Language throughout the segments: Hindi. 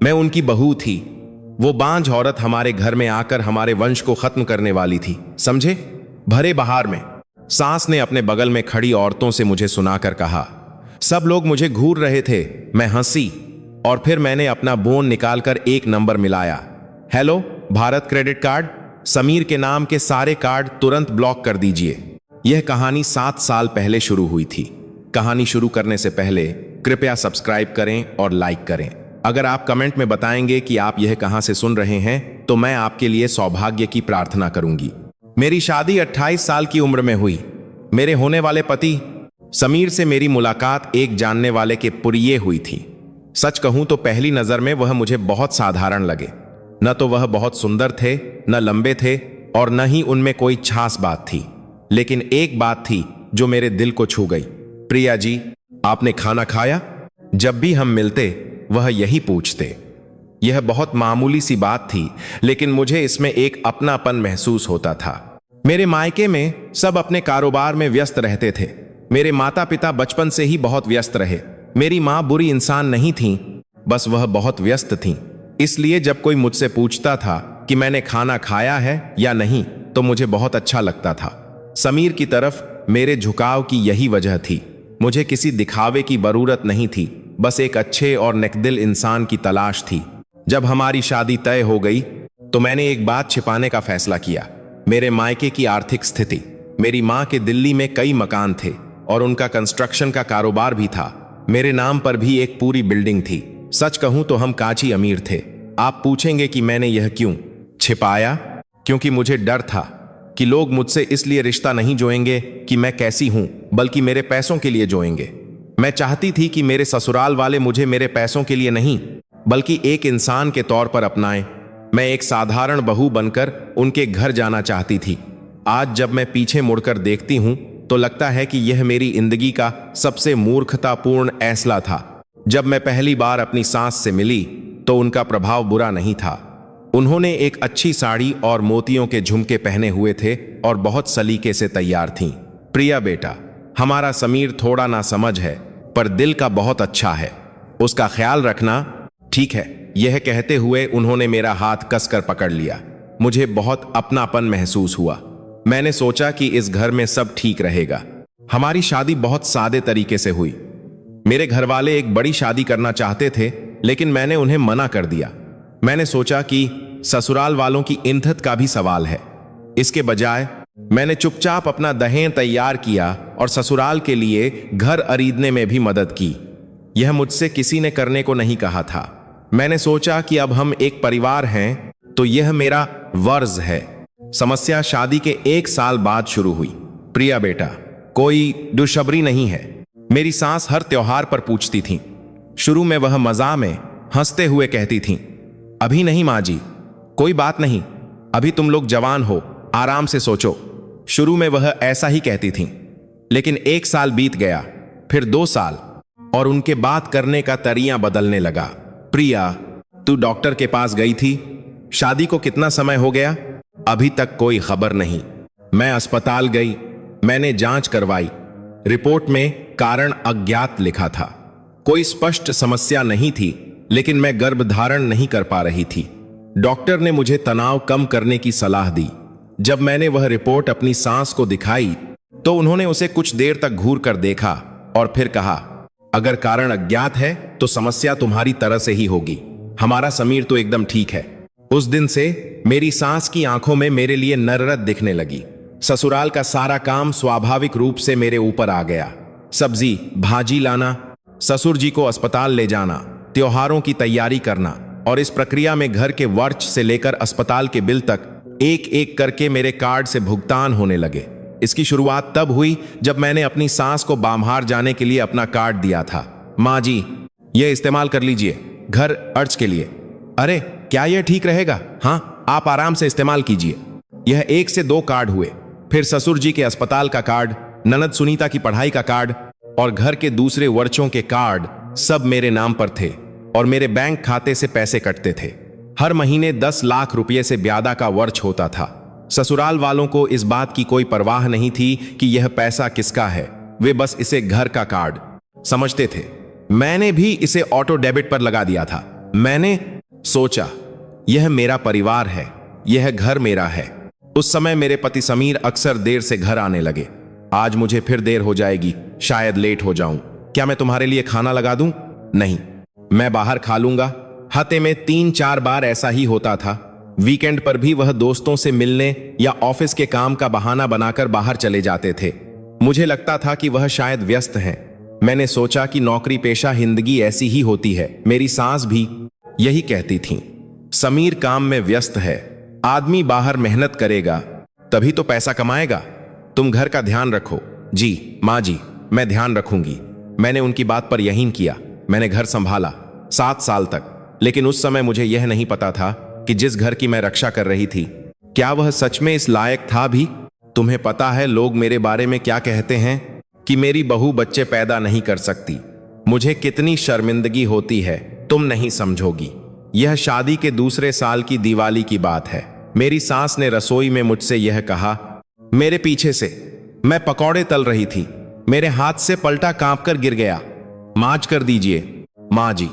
मैं उनकी बहू थी। वो बांझ औरत हमारे घर में आकर हमारे वंश को खत्म करने वाली थी, समझे। भरे बहार में सास ने अपने बगल में खड़ी औरतों से मुझे सुनाकर कहा। सब लोग मुझे घूर रहे थे। मैं हंसी और फिर मैंने अपना बोन निकालकर एक नंबर मिलाया। Hello, Bharat credit card, Sameer के नाम के सारे कार्ड तुरंत ब्लॉक कर दीजिए। यह कहानी 7 साल पहले शुरू हुई थी। कहानी शुरू करने से पहले कृपया सब्सक्राइब करें और लाइक करें। अगर आप कमेंट में बताएंगे कि आप यह कहां से सुन रहे हैं तो मैं आपके लिए सौभाग्य की प्रार्थना करूंगी। मेरी शादी 28 साल की उम्र में हुई। मेरे होने वाले पति समीर से मेरी मुलाकात एक जानने वाले के पुरिये हुई थी। सच कहूं तो पहली नजर में वह मुझे बहुत साधारण लगे। न तो वह बहुत सुंदर थे, न लंबे थे और न ही उनमें कोई खास बात थी। लेकिन एक बात थी जो मेरे दिल को छू गई। प्रिया जी, आपने खाना खाया? जब भी हम मिलते वह यही पूछते। यह बहुत मामूली सी बात थी, लेकिन मुझे इसमें एक अपनापन महसूस होता था। मेरे मायके में सब अपने कारोबार में व्यस्त रहते थे। मेरे माता पिता बचपन से ही बहुत व्यस्त रहे। मेरी माँ बुरी इंसान नहीं थी, बस वह बहुत व्यस्त थी। इसलिए जब कोई मुझसे पूछता था कि मैंने खाना खाया है या नहीं तो मुझे बहुत अच्छा लगता था। समीर की तरफ मेरे झुकाव की यही वजह थी। मुझे किसी दिखावे की जरूरत नहीं थी, बस एक अच्छे और नेकदिल इंसान की तलाश थी। जब हमारी शादी तय हो गई तो मैंने एक बात छिपाने का फैसला किया। मेरे मायके की आर्थिक स्थिति। मेरी माँ के दिल्ली में कई मकान थे और उनका कंस्ट्रक्शन का कारोबार भी था। मेरे नाम पर भी एक पूरी बिल्डिंग थी। सच कहूं तो हम काची अमीर थे। आप पूछेंगे कि मैंने यह क्यों छिपाया? क्योंकि मुझे डर था कि लोग मुझसे इसलिए रिश्ता नहीं जोएंगे कि मैं कैसी हूं, बल्कि मेरे पैसों के लिए जोएंगे। मैं चाहती थी कि मेरे ससुराल वाले मुझे मेरे पैसों के लिए नहीं, बल्कि एक इंसान के तौर पर अपनाएं। मैं एक साधारण बहू बनकर उनके घर जाना चाहती थी। आज जब मैं पीछे मुड़कर देखती हूं तो लगता है कि यह मेरी जिंदगी का सबसे मूर्खतापूर्ण फैसला था। जब मैं पहली बार अपनी सास से मिली तो उनका प्रभाव बुरा नहीं था। उन्होंने एक अच्छी साड़ी और मोतियों के झुमके पहने हुए थे और बहुत सलीके से तैयार थीं। प्रिया बेटा, हमारा समीर थोड़ा नासमझ है पर दिल का बहुत अच्छा है, उसका ख्याल रखना, ठीक है। यह कहते हुए उन्होंने मेरा हाथ कसकर पकड़ लिया। मुझे बहुत अपनापन महसूस हुआ। मैंने सोचा कि इस घर में सब ठीक रहेगा। हमारी शादी बहुत सादे तरीके से हुई। मेरे घर वाले एक बड़ी शादी करना चाहते थे, लेकिन मैंने उन्हें मना कर दिया। मैंने सोचा कि ससुराल वालों की इज्जत का भी सवाल है। इसके बजाय मैंने चुपचाप अपना दहेज तैयार किया और ससुराल के लिए घर खरीदने में भी मदद की। यह मुझसे किसी ने करने को नहीं कहा था। मैंने सोचा कि अब हम एक परिवार हैं तो यह मेरा फर्ज है। समस्या शादी के 1 साल बाद शुरू हुई। प्रिया बेटा, कोई दुश्मनी नहीं है, मेरी सास हर त्योहार पर पूछती थी। शुरू में वह मजाक में हंसते हुए कहती थीं, अभी नहीं माँ जी, कोई बात नहीं, अभी तुम लोग जवान हो, आराम से सोचो। शुरू में वह ऐसा ही कहती थीं, लेकिन 1 साल बीत गया, फिर 2 साल और उनके बात करने का तरीका बदलने लगा। प्रिया, तू डॉक्टर के पास गई थी? शादी को कितना समय हो गया? अभी तक कोई खबर नहीं। मैं अस्पताल गई, मैंने जांच करवाई। रिपोर्ट में कारण अज्ञात लिखा था। कोई स्पष्ट समस्या नहीं थी, लेकिन मैं गर्भधारण नहीं कर पा रही थी। डॉक्टर ने मुझे तनाव कम करने की सलाह दी। जब मैंने वह रिपोर्ट अपनी सास को दिखाई तो उन्होंने उसे कुछ देर तक घूर कर देखा और फिर कहा, अगर कारण अज्ञात है तो समस्या तुम्हारी तरह से ही होगी। हमारा समीर तो एकदम ठीक है। उस दिन से मेरी सास की आंखों में मेरे लिए नररत दिखने लगी। ससुराल का सारा काम स्वाभाविक रूप से मेरे ऊपर आ गया। सब्जी भाजी लाना, ससुर जी को अस्पताल ले जाना, त्योहारों की तैयारी करना, और इस प्रक्रिया में घर के वर्च से लेकर अस्पताल के बिल तक एक एक करके मेरे कार्ड से भुगतान होने लगे। इसकी शुरुआत तब हुई जब मैंने अपनी सास को बाम्हार जाने के लिए अपना कार्ड दिया था। माँ जी, यह इस्तेमाल कर लीजिए घर खर्च के लिए। अरे क्या यह ठीक रहेगा? हाँ, आप आराम से इस्तेमाल कीजिए। यह 1 से 2 कार्ड हुए। फिर ससुर जी के अस्पताल का कार्ड, ननद सुनीता की पढ़ाई का कार्ड और घर के दूसरे वर्चों के कार्ड सब मेरे नाम पर थे और मेरे बैंक खाते से पैसे कटते थे। हर महीने 10 लाख रुपए से ज्यादा का वर्च होता था। ससुराल वालों को इस बात की कोई परवाह नहीं थी कि यह पैसा किसका है। वे बस इसे घर का कार्ड समझते थे। मैंने भी इसे ऑटो डेबिट पर लगा दिया था। मैंने सोचा, यह मेरा परिवार है, यह घर मेरा है। उस समय मेरे पति समीर अक्सर देर से घर आने लगे। आज मुझे फिर देर हो जाएगी, शायद लेट हो जाऊं। क्या मैं तुम्हारे लिए खाना लगा दूं? नहीं, मैं बाहर खा लूंगा। हफ्ते में 3-4 बार ऐसा ही होता था। वीकेंड पर भी वह दोस्तों से मिलने या ऑफिस के काम का बहाना बनाकर बाहर चले जाते थे। मुझे लगता था कि वह शायद व्यस्त हैं। मैंने सोचा कि नौकरी पेशा जिंदगी ऐसी ही होती है। मेरी सास भी यही कहती थी। समीर काम में व्यस्त है, आदमी बाहर मेहनत करेगा तभी तो पैसा कमाएगा। तुम घर का ध्यान रखो। जी माँ जी, मैं ध्यान रखूंगी। मैंने उनकी बात पर यकीन किया। मैंने घर संभाला 7 साल तक, लेकिन उस समय मुझे यह नहीं पता था कि जिस घर की मैं रक्षा कर रही थी, क्या वह सच में इस लायक था भी। तुम्हें पता है लोग मेरे बारे में क्या कहते हैं कि मेरी बहू बच्चे पैदा नहीं कर सकती। मुझे कितनी शर्मिंदगी होती है, तुम नहीं समझोगी। यह शादी के दूसरे साल की दिवाली की बात है। मेरी सास ने रसोई में मुझसे यह कहा, मेरे पीछे से। मैं पकौड़े तल रही थी, मेरे हाथ से पलटा कांपकर गिर गया। मांझ कर दीजिए माँ जी।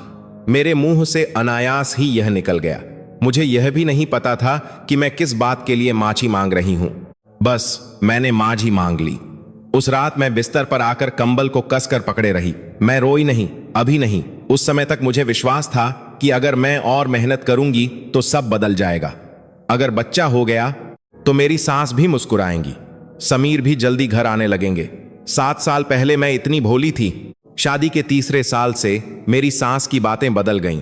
मेरे मुंह से अनायास ही यह निकल गया। मुझे यह भी नहीं पता था कि मैं किस बात के लिए माफी मांग रही हूं। बस मैंने मांझी मांग ली। उस रात मैं बिस्तर पर आकर कंबल को कसकर पकड़े रही। मैं रोई नहीं, अभी नहीं। उस समय तक मुझे विश्वास था कि अगर मैं और मेहनत करूंगी तो सब बदल जाएगा। अगर बच्चा हो गया तो मेरी सास भी मुस्कुराएंगी, समीर भी जल्दी घर आने लगेंगे। 7 साल पहले मैं इतनी भोली थी। शादी के तीसरे साल से मेरी सास की बातें बदल गईं।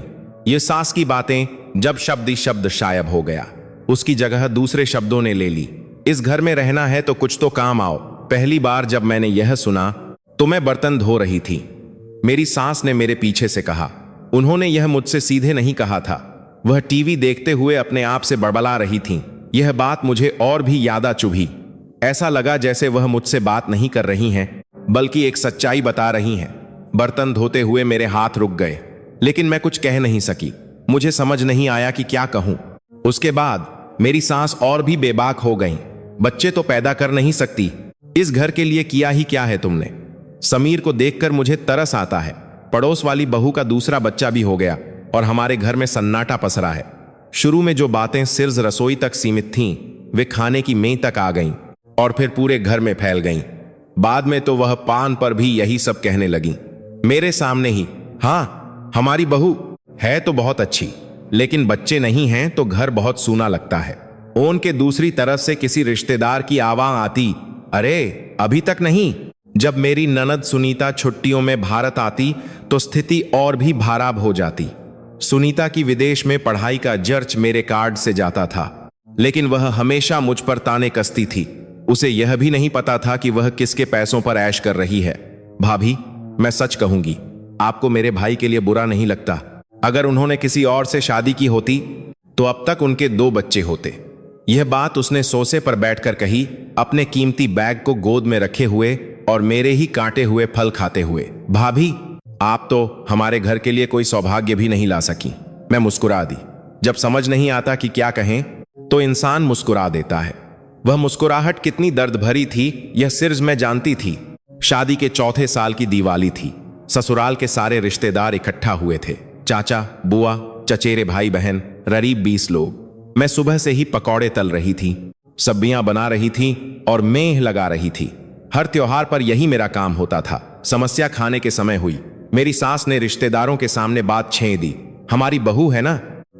ये सास की बातें जब शब्द ही शब्द शायब हो गया, उसकी जगह दूसरे शब्दों ने ले ली। इस घर में रहना है तो कुछ तो काम आओ। पहली बार जब मैंने यह सुना तो मैं बर्तन धो रही थी। मेरी सास ने मेरे पीछे से कहा। उन्होंने यह मुझसे सीधे नहीं कहा था। वह टीवी देखते हुए अपने आप से बड़बड़ा रही थीं। यह बात मुझे और भी यादा चुभी। ऐसा लगा जैसे वह मुझसे बात नहीं कर रही हैं, बल्कि एक सच्चाई बता रही हैं। बर्तन धोते हुए मेरे हाथ रुक गए, लेकिन मैं कुछ कह नहीं सकी। मुझे समझ नहीं आया कि क्या कहूं। उसके बाद मेरी सास और भी बेबाक हो गईं। बच्चे तो पैदा कर नहीं सकती, इस घर के लिए किया ही क्या है तुमने। समीर को देखकर मुझे तरस आता है। पड़ोस वाली बहू का दूसरा बच्चा भी हो गया और हमारे घर में सन्नाटा पसरा है। शुरू में जो बातें सिर्फ रसोई तक सीमित थीं, वे खाने की मेज तक आ गईं और फिर पूरे घर में फैल गईं। बाद में तो वह पान पर भी यही सब कहने लगी, मेरे सामने ही। हाँ, हमारी बहू है तो बहुत अच्छी, लेकिन बच्चे नहीं हैं तो घर बहुत सूना लगता है। ओन के दूसरी तरफ से किसी रिश्तेदार की आवाज आती, अरे अभी तक नहीं। जब मेरी ननद सुनीता छुट्टियों में भारत आती तो स्थिति और भी खराब हो जाती। सुनीता की विदेश में पढ़ाई का खर्च मेरे कार्ड से जाता था, लेकिन वह हमेशा मुझ पर ताने कसती थी। उसे यह भी नहीं पता था कि वह किसके पैसों पर ऐश कर रही है। भाभी, मैं सच कहूंगी, आपको मेरे भाई के लिए बुरा नहीं लगता। अगर उन्होंने किसी और से शादी की होती तो अब तक उनके 2 बच्चे होते। यह बात उसने सोफे पर बैठकर कही, अपने कीमती बैग को गोद में रखे हुए और मेरे ही काटे हुए फल खाते हुए। भाभी, आप तो हमारे घर के लिए कोई सौभाग्य भी नहीं ला सकी। मैं मुस्कुरा दी। जब समझ नहीं आता कि क्या कहें तो इंसान मुस्कुरा देता है। वह मुस्कुराहट कितनी दर्द भरी थी यह सिर्फ मैं जानती थी। शादी के चौथे साल की दिवाली थी। ससुराल के सारे रिश्तेदार इकट्ठा हुए थे। चाचा, बुआ, चचेरे भाई बहन, करीब 20 लोग। मैं सुबह से ही पकौड़े तल रही थी, सब्जियां बना रही थी और मेह लगा रही थी। हर त्योहार पर यही मेरा काम होता था। समस्या खाने के समय हुई। मेरी सास ने रिश्तेदारों के सामने बात छेड़ दी, हमारी बहू है ना,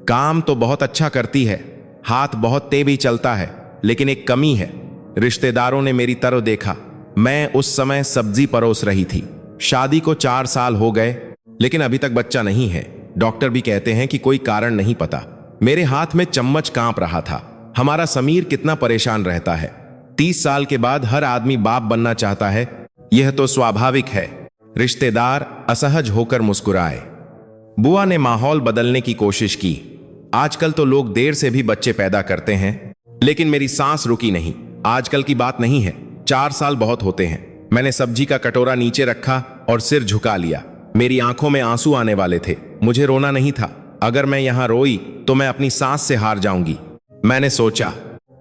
काम तो बहुत अच्छा करती है, हाथ बहुत तेज चलता है, लेकिन एक कमी है। रिश्तेदारों ने मेरी तरफ देखा। मैं उस समय सब्जी परोस रही थी। शादी को 4 साल हो गए, लेकिन अभी तक बच्चा नहीं है। डॉक्टर भी कहते हैं कि कोई कारण नहीं पता। मेरे हाथ में चम्मच कांप रहा था। हमारा समीर कितना परेशान रहता है। 30 साल के बाद हर आदमी बाप बनना चाहता है, यह तो स्वाभाविक है। रिश्तेदार असहज होकर मुस्कुराए। बुआ ने माहौल बदलने की कोशिश की। आजकल तो लोग देर से भी बच्चे पैदा करते हैं, लेकिन मेरी सांस रुकी नहीं। आजकल की बात नहीं है, 4 साल बहुत होते हैं। मैंने सब्जी का कटोरा नीचे रखा और सिर झुका लिया। मेरी आंखों में आंसू आने वाले थे। मुझे रोना नहीं था। अगर मैं यहां रोई तो मैं अपनी सांस से हार जाऊंगी। मैंने सोचा।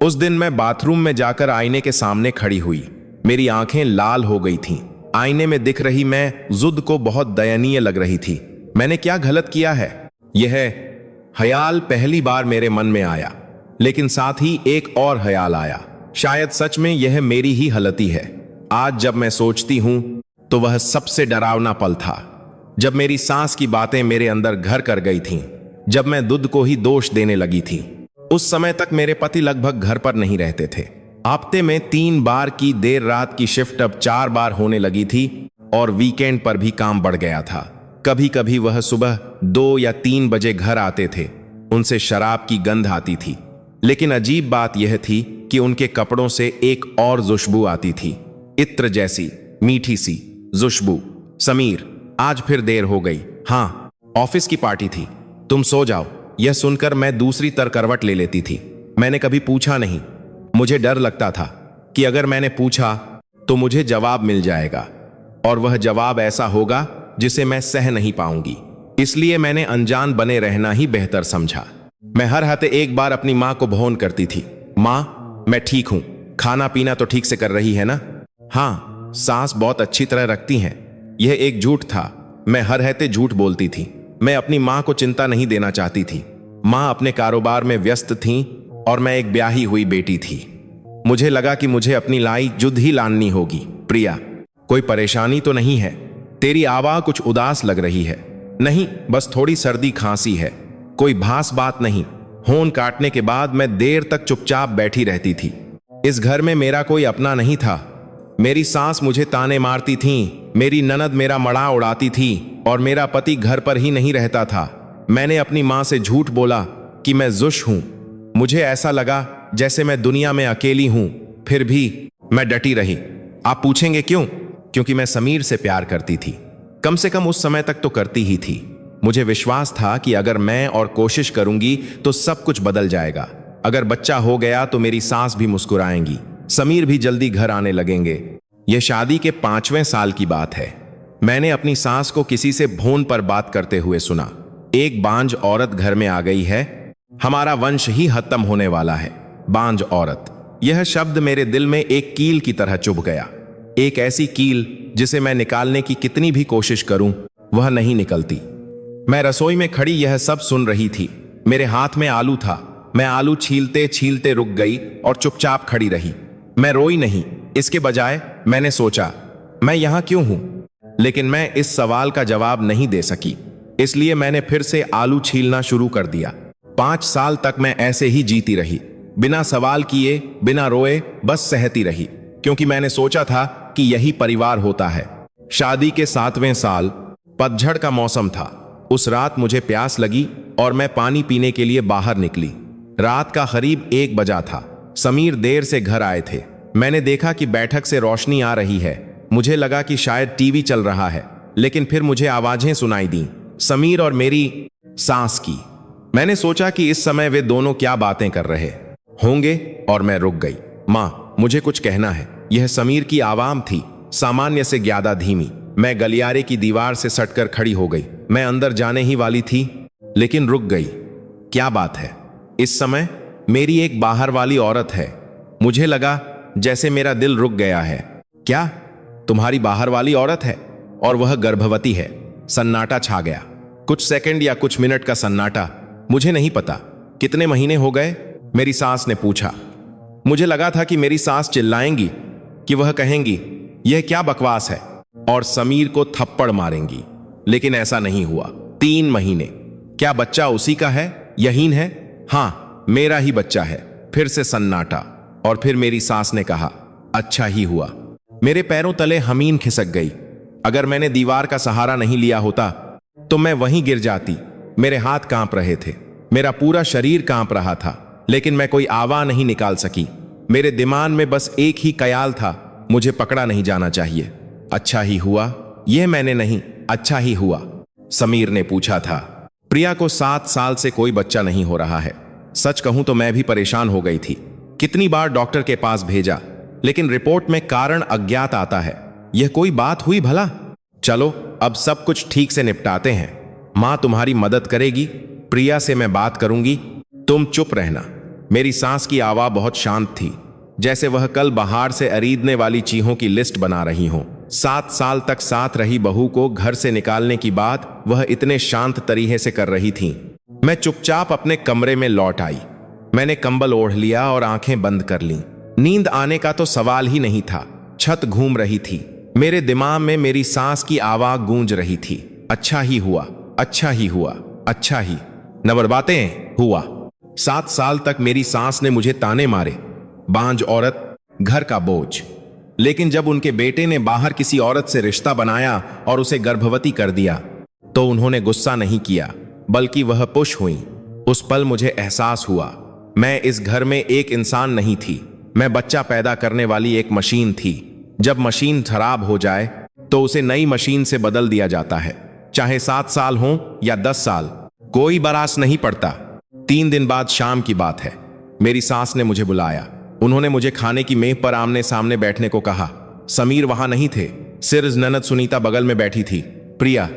उस दिन मैं बाथरूम में जाकर आईने के सामने खड़ी हुई। मेरी आंखें लाल हो गई थीं। आईने में दिख रही मैं जुद को बहुत दयनीय लग रही थी। मैंने क्या गलत किया है? यह ख्याल पहली बार मेरे मन में आया, लेकिन साथ ही एक और ख्याल आया, शायद सच में यह मेरी ही गलती है। आज जब मैं सोचती हूं तो वह सबसे डरावना पल था जब मेरी सांस की बातें मेरे अंदर घर कर गई थीं, जब मैं दूध को ही दोष देने लगी थी। उस समय तक मेरे पति लगभग घर पर नहीं रहते थे। हफ्ते में 3 बार की देर रात की शिफ्ट अब 4 बार होने लगी थी और वीकेंड पर भी काम बढ़ गया था। कभी कभी वह सुबह 2 या 3 बजे घर आते थे। उनसे शराब की गंध आती थी, लेकिन अजीब बात यह थी कि उनके कपड़ों से एक और खुशबू आती थी, इत्र जैसी मीठी सी खुशबू। समीर, आज फिर देर हो गई। हाँ, ऑफिस की पार्टी थी, तुम सो जाओ। यह सुनकर मैं दूसरी तरफ करवट ले लेती थी। मैंने कभी पूछा नहीं। मुझे डर लगता था कि अगर मैंने पूछा तो मुझे जवाब मिल जाएगा और वह जवाब ऐसा होगा जिसे मैं सह नहीं पाऊंगी। इसलिए मैंने अनजान बने रहना ही बेहतर समझा। मैं हर हफ्ते एक बार अपनी माँ को फोन करती थी। माँ, मैं ठीक हूं, खाना पीना तो ठीक से कर रही है ना? हाँ, सांस बहुत अच्छी तरह रखती हैं। यह एक झूठ था। मैं हर हफ्ते झूठ बोलती थी। मैं अपनी माँ को चिंता नहीं देना चाहती थी। माँ अपने कारोबार में व्यस्त थीं और मैं एक ब्याही हुई बेटी थी। मुझे लगा कि मुझे अपनी लाई जुद ही लानी होगी। प्रिया, कोई परेशानी तो नहीं है? तेरी आवाज़ कुछ उदास लग रही है। नहीं, बस थोड़ी सर्दी खांसी है, कोई खास बात नहीं। फोन काटने के बाद मैं देर तक चुपचाप बैठी रहती थी। इस घर में मेरा कोई अपना नहीं था। मेरी सास मुझे ताने मारती थी, मेरी ननद मेरा मड़ा उड़ाती थी और मेरा पति घर पर ही नहीं रहता था। मैंने अपनी माँ से झूठ बोला कि मैं जुश हूं। मुझे ऐसा लगा जैसे मैं दुनिया में अकेली हूं, फिर भी मैं डटी रही। आप पूछेंगे क्यों? क्योंकि मैं समीर से प्यार करती थी। कम से कम उस समय तक तो करती ही थी। मुझे विश्वास था कि अगर मैं और कोशिश करूंगी तो सब कुछ बदल जाएगा। अगर बच्चा हो गया तो मेरी सास भी मुस्कुराएंगी, समीर भी जल्दी घर आने लगेंगे। यह शादी के 5वें साल की बात है। मैंने अपनी सास को किसी से फोन पर बात करते हुए सुना, एक बांझ औरत घर में आ गई है, हमारा वंश ही खत्म होने वाला है। बांझ औरत, यह शब्द मेरे दिल में एक कील की तरह चुभ गया। एक ऐसी कील जिसे मैं निकालने की कितनी भी कोशिश करूं वह नहीं निकलती। मैं रसोई में खड़ी यह सब सुन रही थी। मेरे हाथ में आलू था। मैं आलू छीलते छीलते रुक गई और चुपचाप खड़ी रही। मैं रोई नहीं, इसके बजाय मैंने सोचा, मैं यहां क्यों हूं? लेकिन मैं इस सवाल का जवाब नहीं दे सकी। इसलिए मैंने फिर से आलू छीलना शुरू कर दिया। 5 साल तक मैं ऐसे ही जीती रही, बिना सवाल किए, बिना रोए, बस सहती रही, क्योंकि मैंने सोचा था कि यही परिवार होता है। शादी के 7वें साल, पतझड़ का मौसम था। उस रात मुझे प्यास लगी और मैं पानी पीने के लिए बाहर निकली। रात का करीब 1 बजा था। समीर देर से घर आए थे। मैंने देखा कि बैठक से रोशनी आ रही है। मुझे लगा कि शायद टीवी चल रहा है, लेकिन फिर मुझे आवाजें सुनाई दी, समीर और मेरी सास की। मैंने सोचा कि इस समय वे दोनों क्या बातें कर रहे होंगे और मैं रुक गई। माँ, मुझे कुछ कहना है। यह समीर की आवाज़ थी, सामान्य से ज्यादा धीमी। मैं गलियारे की दीवार से सटकर खड़ी हो गई। मैं अंदर जाने ही वाली थी, लेकिन रुक गई। क्या बात है? इस समय मेरी एक बाहर वाली औरत है। मुझे लगा जैसे मेरा दिल रुक गया है। क्या तुम्हारी बाहर वाली औरत है और वह गर्भवती है? सन्नाटा छा गया। कुछ सेकंड या कुछ मिनट का सन्नाटा, मुझे नहीं पता। कितने महीने हो गए? मेरी सास ने पूछा। मुझे लगा था कि मेरी सास चिल्लाएंगी, कि वह कहेंगी यह क्या बकवास है, और समीर को थप्पड़ मारेंगी, लेकिन ऐसा नहीं हुआ। 3 महीने। क्या बच्चा उसी का है? यकीन है? हाँ, मेरा ही बच्चा है। फिर से सन्नाटा, और फिर मेरी सास ने कहा, अच्छा ही हुआ। मेरे पैरों तले जमीन खिसक गई। अगर मैंने दीवार का सहारा नहीं लिया होता तो मैं वहीं गिर जाती। मेरे हाथ कांप रहे थे, मेरा पूरा शरीर कांप रहा था, लेकिन मैं कोई आवाज नहीं निकाल सकी। मेरे दिमाग में बस एक ही ख्याल था, मुझे पकड़ा नहीं जाना चाहिए। अच्छा ही हुआ, यह मैंने नहीं, अच्छा ही हुआ। समीर ने पूछा था। प्रिया को 7 साल से कोई बच्चा नहीं हो रहा है। सच कहूं तो मैं भी परेशान हो गई थी। कितनी बार डॉक्टर के पास भेजा, लेकिन रिपोर्ट में कारण अज्ञात आता है। यह कोई बात हुई भला? चलो अब सब कुछ ठीक से निपटाते हैं। माँ तुम्हारी मदद करेगी, प्रिया से मैं बात करूंगी, तुम चुप रहना। मेरी सास की आवाज बहुत शांत थी, जैसे वह कल बाहर से खरीदने वाली चीजों की लिस्ट बना रही हो। 7 साल तक साथ रही बहू को घर से निकालने की बात वह इतने शांत तरीके से कर रही थी। मैं चुपचाप अपने कमरे में लौट आई। मैंने कंबल ओढ़ लिया और आंखें बंद कर लीं। नींद आने का तो सवाल ही नहीं था। छत घूम रही थी। मेरे दिमाग में मेरी सांस की आवाज गूंज रही थी। अच्छा ही हुआ, अच्छा ही हुआ, अच्छा ही नंबर बातें हुआ। 7 साल तक मेरी सास ने मुझे ताने मारे, बांझ औरत, घर का बोझ। लेकिन जब उनके बेटे ने बाहर किसी औरत से रिश्ता बनाया और उसे गर्भवती कर दिया तो उन्होंने गुस्सा नहीं किया, बल्कि वह पुश हुई। उस पल मुझे एहसास हुआ मैं इस घर में एक इंसान नहीं थी, मैं बच्चा पैदा करने वाली एक मशीन थी। जब मशीन खराब हो जाए तो उसे नई मशीन से बदल दिया जाता है, चाहे 7 साल हो या 10 साल, कोई बरास नहीं पड़ता। 3 दिन बाद शाम की बात है। मेरी सास ने मुझे बुलाया। उन्होंने मुझे खाने की मेज पर आमने सामने बैठने को कहा। समीर वहां नहीं थे, सिर्फ ननद सुनीता बगल में बैठी थी। प्रिया,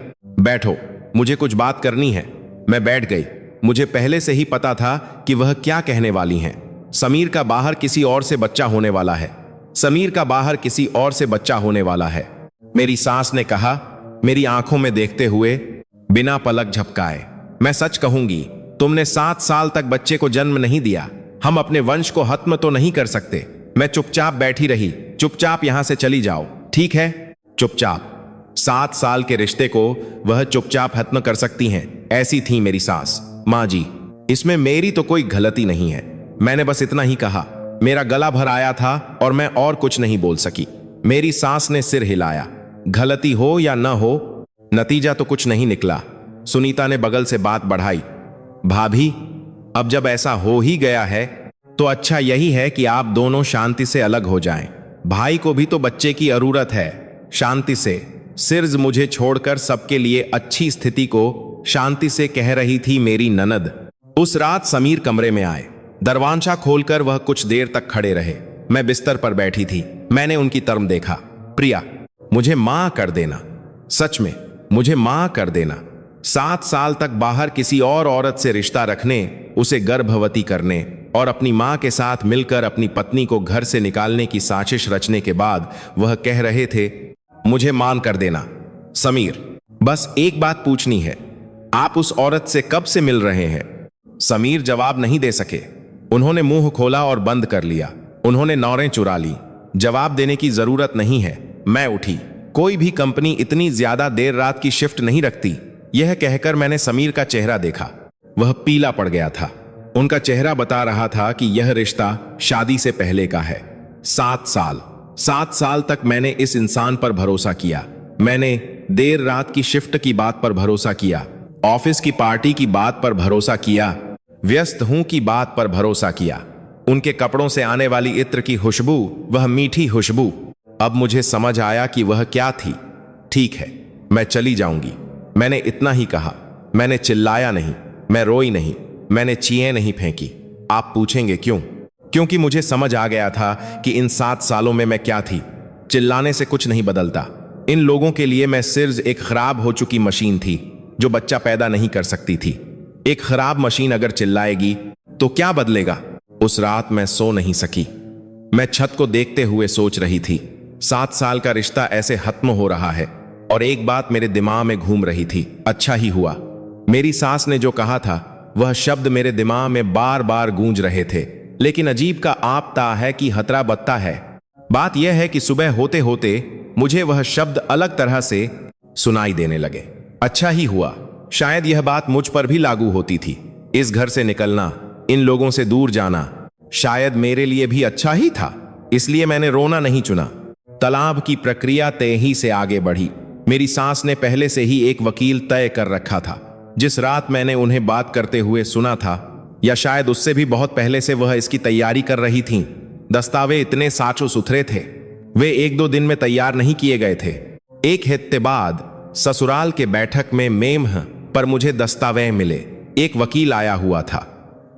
बैठो, मुझे कुछ बात करनी है। मैं बैठ गई। मुझे पहले से ही पता था कि वह क्या कहने वाली हैं। समीर का बाहर किसी और से बच्चा होने वाला है। समीर का बाहर किसी और से बच्चा होने वाला है। मेरी सास ने कहा, मेरी आंखों में देखते हुए, बिना पलक झपकाए। मैं सच कहूंगी, तुमने 7 साल तक बच्चे को जन्म नहीं दिया। हम अपने वंश को खत्म तो नहीं कर सकते। मैं चुपचाप बैठी रही। चुपचाप यहां से चली जाओ, ठीक है? चुपचाप। 7 साल के रिश्ते को वह चुपचाप खत्म कर सकती हैं, ऐसी थी मेरी सास। माँ जी, इसमें मेरी तो कोई गलती नहीं है। मैंने बस इतना ही कहा। मेरा गला भर आया था और मैं और कुछ नहीं बोल सकी। मेरी सास ने सिर हिलाया। गलती हो या न हो, नतीजा तो कुछ नहीं निकला। सुनीता ने बगल से बात बढ़ाई। भाभी, अब जब ऐसा हो ही गया है तो अच्छा यही है कि आप दोनों शांति से अलग हो जाएं। भाई को भी तो बच्चे की जरूरत है। शांति से। सिर्फ मुझे छोड़कर सबके लिए अच्छी स्थिति को शांति से कह रही थी मेरी ननद। उस रात समीर कमरे में आए। दरवाजा खोलकर वह कुछ देर तक खड़े रहे। मैं बिस्तर पर बैठी थी। मैंने उनकी तरफ देखा। प्रिया, मुझे मां कर देना, सच में मुझे मां कर देना। 7 साल तक बाहर किसी और औरत से रिश्ता रखने, उसे गर्भवती करने और अपनी मां के साथ मिलकर अपनी पत्नी को घर से निकालने की साजिश रचने के बाद वह कह रहे थे, मुझे मान कर देना। समीर, बस एक बात पूछनी है, आप उस औरत से कब से मिल रहे हैं? समीर जवाब नहीं दे सके। उन्होंने मुंह खोला और बंद कर लिया। उन्होंने नौरें चुरा ली। जवाब देने की जरूरत नहीं है। मैं उठी। कोई भी कंपनी इतनी ज्यादा देर रात की शिफ्ट नहीं रखती। यह कहकर मैंने समीर का चेहरा देखा। वह पीला पड़ गया था। उनका चेहरा बता रहा था कि यह रिश्ता शादी से पहले का है। 7 साल तक मैंने इस इंसान पर भरोसा किया। मैंने देर रात की शिफ्ट की बात पर भरोसा किया, ऑफिस की पार्टी की बात पर भरोसा किया, व्यस्त हूं की बात पर भरोसा किया। उनके कपड़ों से आने वाली इत्र की खुशबू, वह मीठी खुशबू। अब मुझे समझ आया कि वह क्या थी। ठीक है, मैं चली जाऊंगी। मैंने इतना ही कहा। मैंने चिल्लाया नहीं, मैं रोई नहीं, मैंने चीखें नहीं फेंकी। आप पूछेंगे क्यों? क्योंकि मुझे समझ आ गया था कि इन 7 सालों में मैं क्या थी। चिल्लाने से कुछ नहीं बदलता। इन लोगों के लिए मैं सिर्फ एक खराब हो चुकी मशीन थी जो बच्चा पैदा नहीं कर सकती थी। एक खराब मशीन अगर चिल्लाएगी तो क्या बदलेगा? उस रात मैं सो नहीं सकी। मैं छत को देखते हुए सोच रही थी। 7 साल का रिश्ता ऐसे खत्म हो रहा है और एक बात मेरे दिमाग में घूम रही थी, अच्छा ही हुआ। मेरी सास ने जो कहा था वह शब्द मेरे दिमाग में बार बार गूंज रहे थे। लेकिन अजीब का आपता है कि खतरा बत्ता है। बात यह है कि सुबह होते होते मुझे वह शब्द अलग तरह से सुनाई देने लगे। अच्छा ही हुआ। शायद यह बात मुझ पर भी लागू होती थी। इस घर से निकलना, इन लोगों से दूर जाना शायद मेरे लिए भी अच्छा ही था। इसलिए मैंने रोना नहीं चुना। तलाक की प्रक्रिया तेजी से आगे बढ़ी। मेरी सास ने पहले से ही एक वकील तय कर रखा था। जिस रात मैंने उन्हें बात करते हुए सुना था, या शायद उससे भी बहुत पहले से वह इसकी तैयारी कर रही थीं। दस्तावेज इतने साचो सुथरे थे, वे 1-2 दिन में तैयार नहीं किए गए थे। एक हफ्ते बाद ससुराल के बैठक में मेमह पर मुझे दस्तावेज मिले। एक वकील आया हुआ था।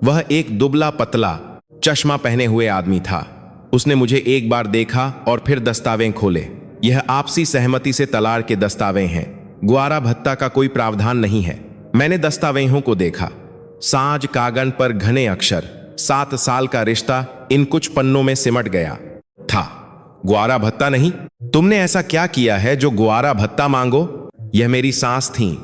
वह एक दुबला पतला चश्मा पहने हुए आदमी था। उसने मुझे एक बार देखा और फिर दस्तावेज खोले। यह आपसी सहमति से तलाक के दस्तावेज हैं। ग्वारा भत्ता का कोई प्रावधान नहीं है। मैंने दस्तावेजों को देखा। साज कागन पर घने अक्षर, 7 साल का रिश्ता इन कुछ पन्नों में सिमट गया था। ग्वारा भत्ता नहीं? तुमने ऐसा क्या किया है जो ग्वारा भत्ता मांगो? यह मेरी सास थीं।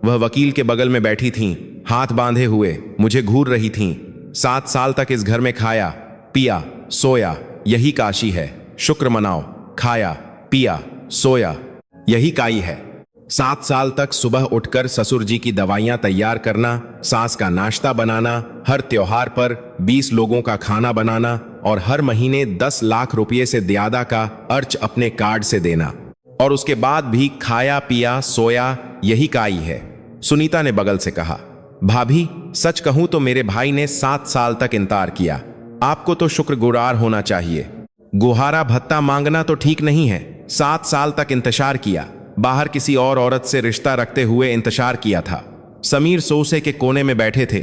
वह वकील के बगल में बैठी थीं, हाथ बांधे हुए मुझे घूर रही थीं। 7 साल तक इस घर में खाया, पिया, सोया, यही काशी है। शुक्र मनाओ, खाया, पिया, सोया, यही काई है। 7 साल तक सुबह उठकर ससुर जी की दवाइयां तैयार करना, सास का नाश्ता बनाना, हर त्योहार पर 20 लोगों का खाना बनाना और हर महीने 10 लाख रुपये से ज्यादा का अर्च अपने कार्ड से देना, और उसके बाद भी खाया, पिया, सोया, यही काई है। सुनीता ने बगल से कहा, भाभी सच कहूं तो मेरे भाई ने 7 साल तक इंतजार किया। आपको तो शुक्रगुजार होना चाहिए। गुहारा भत्ता मांगना तो ठीक नहीं है। 7 साल तक इंतजार किया, बाहर किसी और औरत से रिश्ता रखते हुए इंतजार किया था। समीर सोफे के कोने में बैठे थे,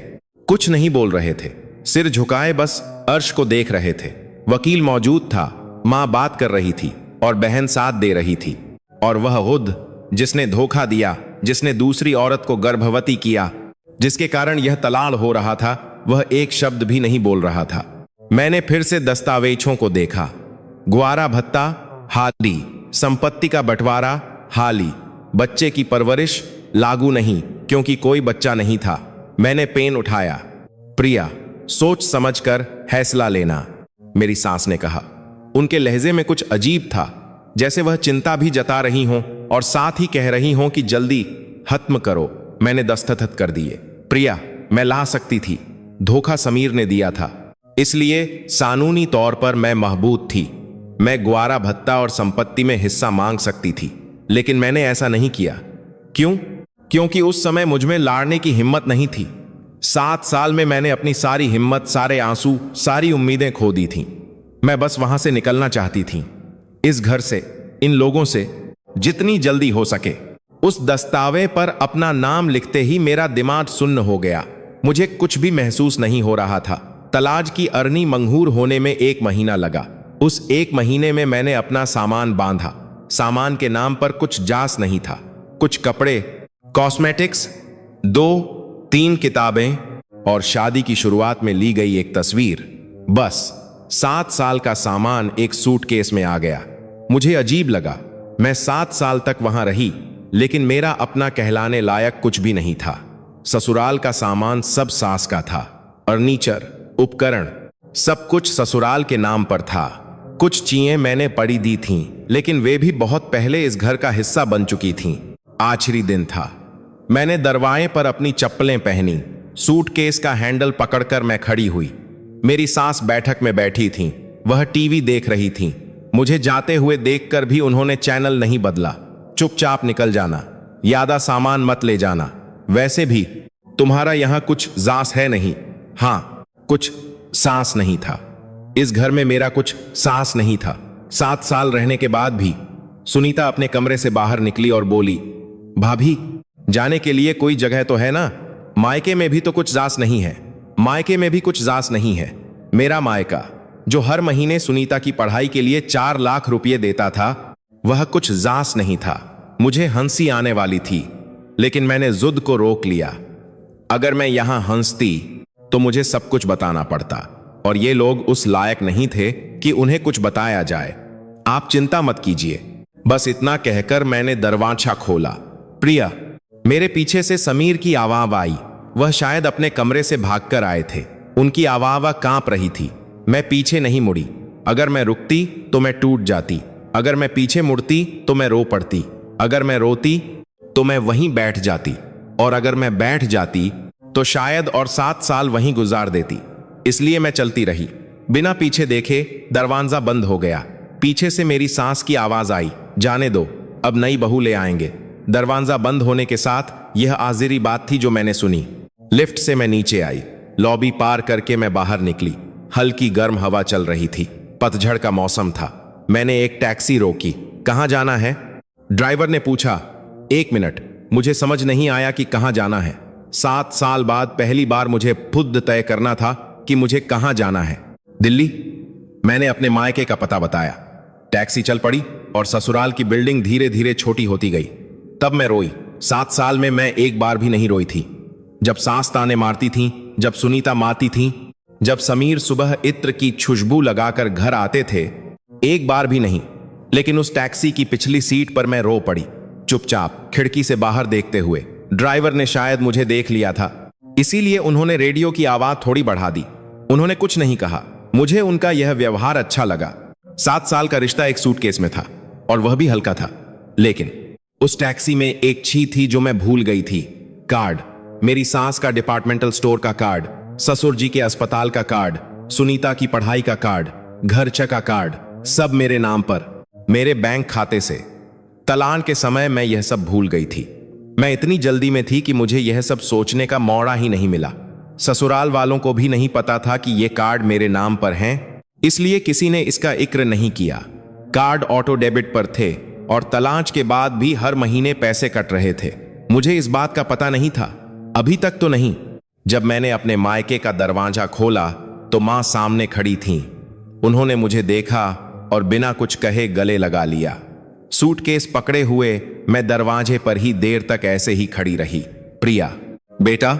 कुछ नहीं बोल रहे थे, सिर झुकाए बस अर्श को देख रहे थे। वकील मौजूद था, मां बात कर रही थी और बहन साथ दे रही थी, और वह खुद जिसने धोखा दिया, जिसने दूसरी औरत को गर्भवती किया, जिसके कारण यह तलाक हो रहा था, वह एक शब्द भी नहीं बोल रहा था। मैंने फिर से दस्तावेजों को देखा। ग्वारा भत्ता हाली, संपत्ति का बंटवारा हाली, बच्चे की परवरिश लागू नहीं क्योंकि कोई बच्चा नहीं था। मैंने पेन उठाया। प्रिया, सोच समझकर फैसला लेना, मेरी सास ने कहा। उनके लहजे में कुछ अजीब था, जैसे वह चिंता भी जता रही हों और साथ ही कह रही हों कि जल्दी खत्म करो। मैंने दस्तखत कर दिए। प्रिया, मैं ला सकती थी, धोखा समीर ने दिया था, इसलिए कानूनी तौर पर मैं महबूद थी। मैं ग्वारा भत्ता और संपत्ति में हिस्सा मांग सकती थी, लेकिन मैंने ऐसा नहीं किया। क्यों? क्योंकि उस समय मुझमें लड़ने की हिम्मत नहीं थी। 7 साल में मैंने अपनी सारी हिम्मत, सारे आंसू, सारी उम्मीदें खो दी थीं। मैं बस वहां से निकलना चाहती थी, इस घर से, इन लोगों से, जितनी जल्दी हो सके। उस दस्तावे पर अपना नाम लिखते ही मेरा दिमाग सुन्न हो गया। मुझे कुछ भी महसूस नहीं हो रहा था। तलाज की अरनी मंगूर होने में 1 महीना लगा। उस 1 महीने में मैंने अपना सामान बांधा। सामान के नाम पर कुछ जास नहीं था, कुछ कपड़े, कॉस्मेटिक्स, 2-3 किताबें और शादी की शुरुआत में ली गई एक तस्वीर। बस 7 साल का सामान एक सूटकेस में आ गया। मुझे अजीब लगा। मैं 7 साल तक वहां रही, लेकिन मेरा अपना कहलाने लायक कुछ भी नहीं था। ससुराल का सामान सब सास का था। फर्नीचर, उपकरण, सब कुछ ससुराल के नाम पर था। कुछ चीजें मैंने पड़ी दी थीं, लेकिन वे भी बहुत पहले इस घर का हिस्सा बन चुकी थीं। आखिरी दिन था। मैंने दरवाजे पर अपनी चप्पलें पहनी। सूटकेस का हैंडल पकड़कर मैं खड़ी हुई। मेरी सास बैठक में बैठी थीं। वह टीवी देख रही थीं। मुझे जाते हुए देखकर भी उन्होंने चैनल नहीं बदला। चुपचाप निकल जाना, यादा सामान मत ले जाना। वैसे भी तुम्हारा यहां कुछ जास है नहीं। हां, कुछ सांस नहीं था। इस घर में मेरा कुछ सांस नहीं था। 7 साल रहने के बाद भी। सुनीता अपने कमरे से बाहर निकली और बोली, भाभी, जाने के लिए कोई जगह तो है ना? मायके में भी तो कुछ जास नहीं है। मायके में भी कुछ जास नहीं है। मेरा मायका, जो हर महीने सुनीता की पढ़ाई के लिए 4 लाख रुपये देता था, वह कुछ जास नहीं था। मुझे हंसी आने वाली थी, लेकिन मैंने जुद को रोक लिया। अगर मैं यहां हंसती तो मुझे सब कुछ बताना पड़ता, और ये लोग उस लायक नहीं थे कि उन्हें कुछ बताया जाए। आप चिंता मत कीजिए। बस इतना कहकर मैंने दरवाजा खोला। प्रिया, मेरे पीछे से समीर की आवाज आई। वह शायद अपने कमरे से भागकर आए थे। उनकी आवाज कांप रही थी। मैं पीछे नहीं मुड़ी। अगर मैं रुकती तो मैं टूट जाती। अगर मैं पीछे मुड़ती तो मैं रो पड़ती। अगर मैं रोती तो मैं वहीं बैठ जाती, और अगर मैं बैठ जाती तो शायद और 7 साल वहीं गुजार देती। इसलिए मैं चलती रही। बिना पीछे देखे दरवाजा बंद हो गया। पीछे से मेरी सास की आवाज आई, जाने दो, अब नई बहू ले आएंगे। दरवाजा बंद होने के साथ यह आखिरी बात थी जो मैंने सुनी। लिफ्ट से मैं नीचे आई। लॉबी पार करके मैं बाहर निकली। हल्की गर्म हवा चल रही थी। पतझड़ का मौसम था। मैंने एक टैक्सी रोकी। कहाँ जाना है? ड्राइवर ने पूछा। 1 मिनट, मुझे समझ नहीं आया कि कहाँ जाना है। 7 साल बाद पहली बार मुझे खुद तय करना था कि मुझे कहाँ जाना है। दिल्ली। मैंने अपने मायके का पता बताया। टैक्सी चल पड़ी और ससुराल की बिल्डिंग धीरे धीरे छोटी होती गई। तब मैं रोई। 7 साल में मैं एक बार भी नहीं रोई थी। जब सास ताने मारती थी, जब सुनीता माती थी, जब समीर सुबह इत्र की खुशबू लगाकर घर आते थे, एक बार भी नहीं। लेकिन उस टैक्सी की पिछली सीट पर मैं रो पड़ी, चुपचाप खिड़की से बाहर देखते हुए। ड्राइवर ने शायद मुझे देख लिया था, इसीलिए उन्होंने रेडियो की आवाज थोड़ी बढ़ा दी। उन्होंने कुछ नहीं कहा। मुझे उनका यह व्यवहार अच्छा लगा। 7 साल का रिश्ता एक सूटकेस में था, और वह भी हल्का था। लेकिन उस टैक्सी में एक चीज थी जो मैं भूल गई थी। कार्ड, मेरी सास का डिपार्टमेंटल स्टोर का कार्ड, ससुर जी के अस्पताल का कार्ड, सुनीता की पढ़ाई का कार्ड, घरचा का कार्ड, सब मेरे नाम पर, मेरे बैंक खाते से। तलाक के समय मैं यह सब भूल गई थी। मैं इतनी जल्दी में थी कि मुझे यह सब सोचने का मौका ही नहीं मिला। ससुराल वालों को भी नहीं पता था कि ये कार्ड मेरे नाम पर हैं, इसलिए किसी ने इसका इक्र नहीं किया। कार्ड ऑटो डेबिट पर थे और तलाक के बाद भी हर महीने पैसे कट रहे थे। मुझे इस बात का पता नहीं था, अभी तक तो नहीं। जब मैंने अपने मायके का दरवाजा खोला तो मां सामने खड़ी थीं। उन्होंने मुझे देखा और बिना कुछ कहे गले लगा लिया। सूटकेस पकड़े हुए मैं दरवाजे पर ही देर तक ऐसे ही खड़ी रही। प्रिया, बेटा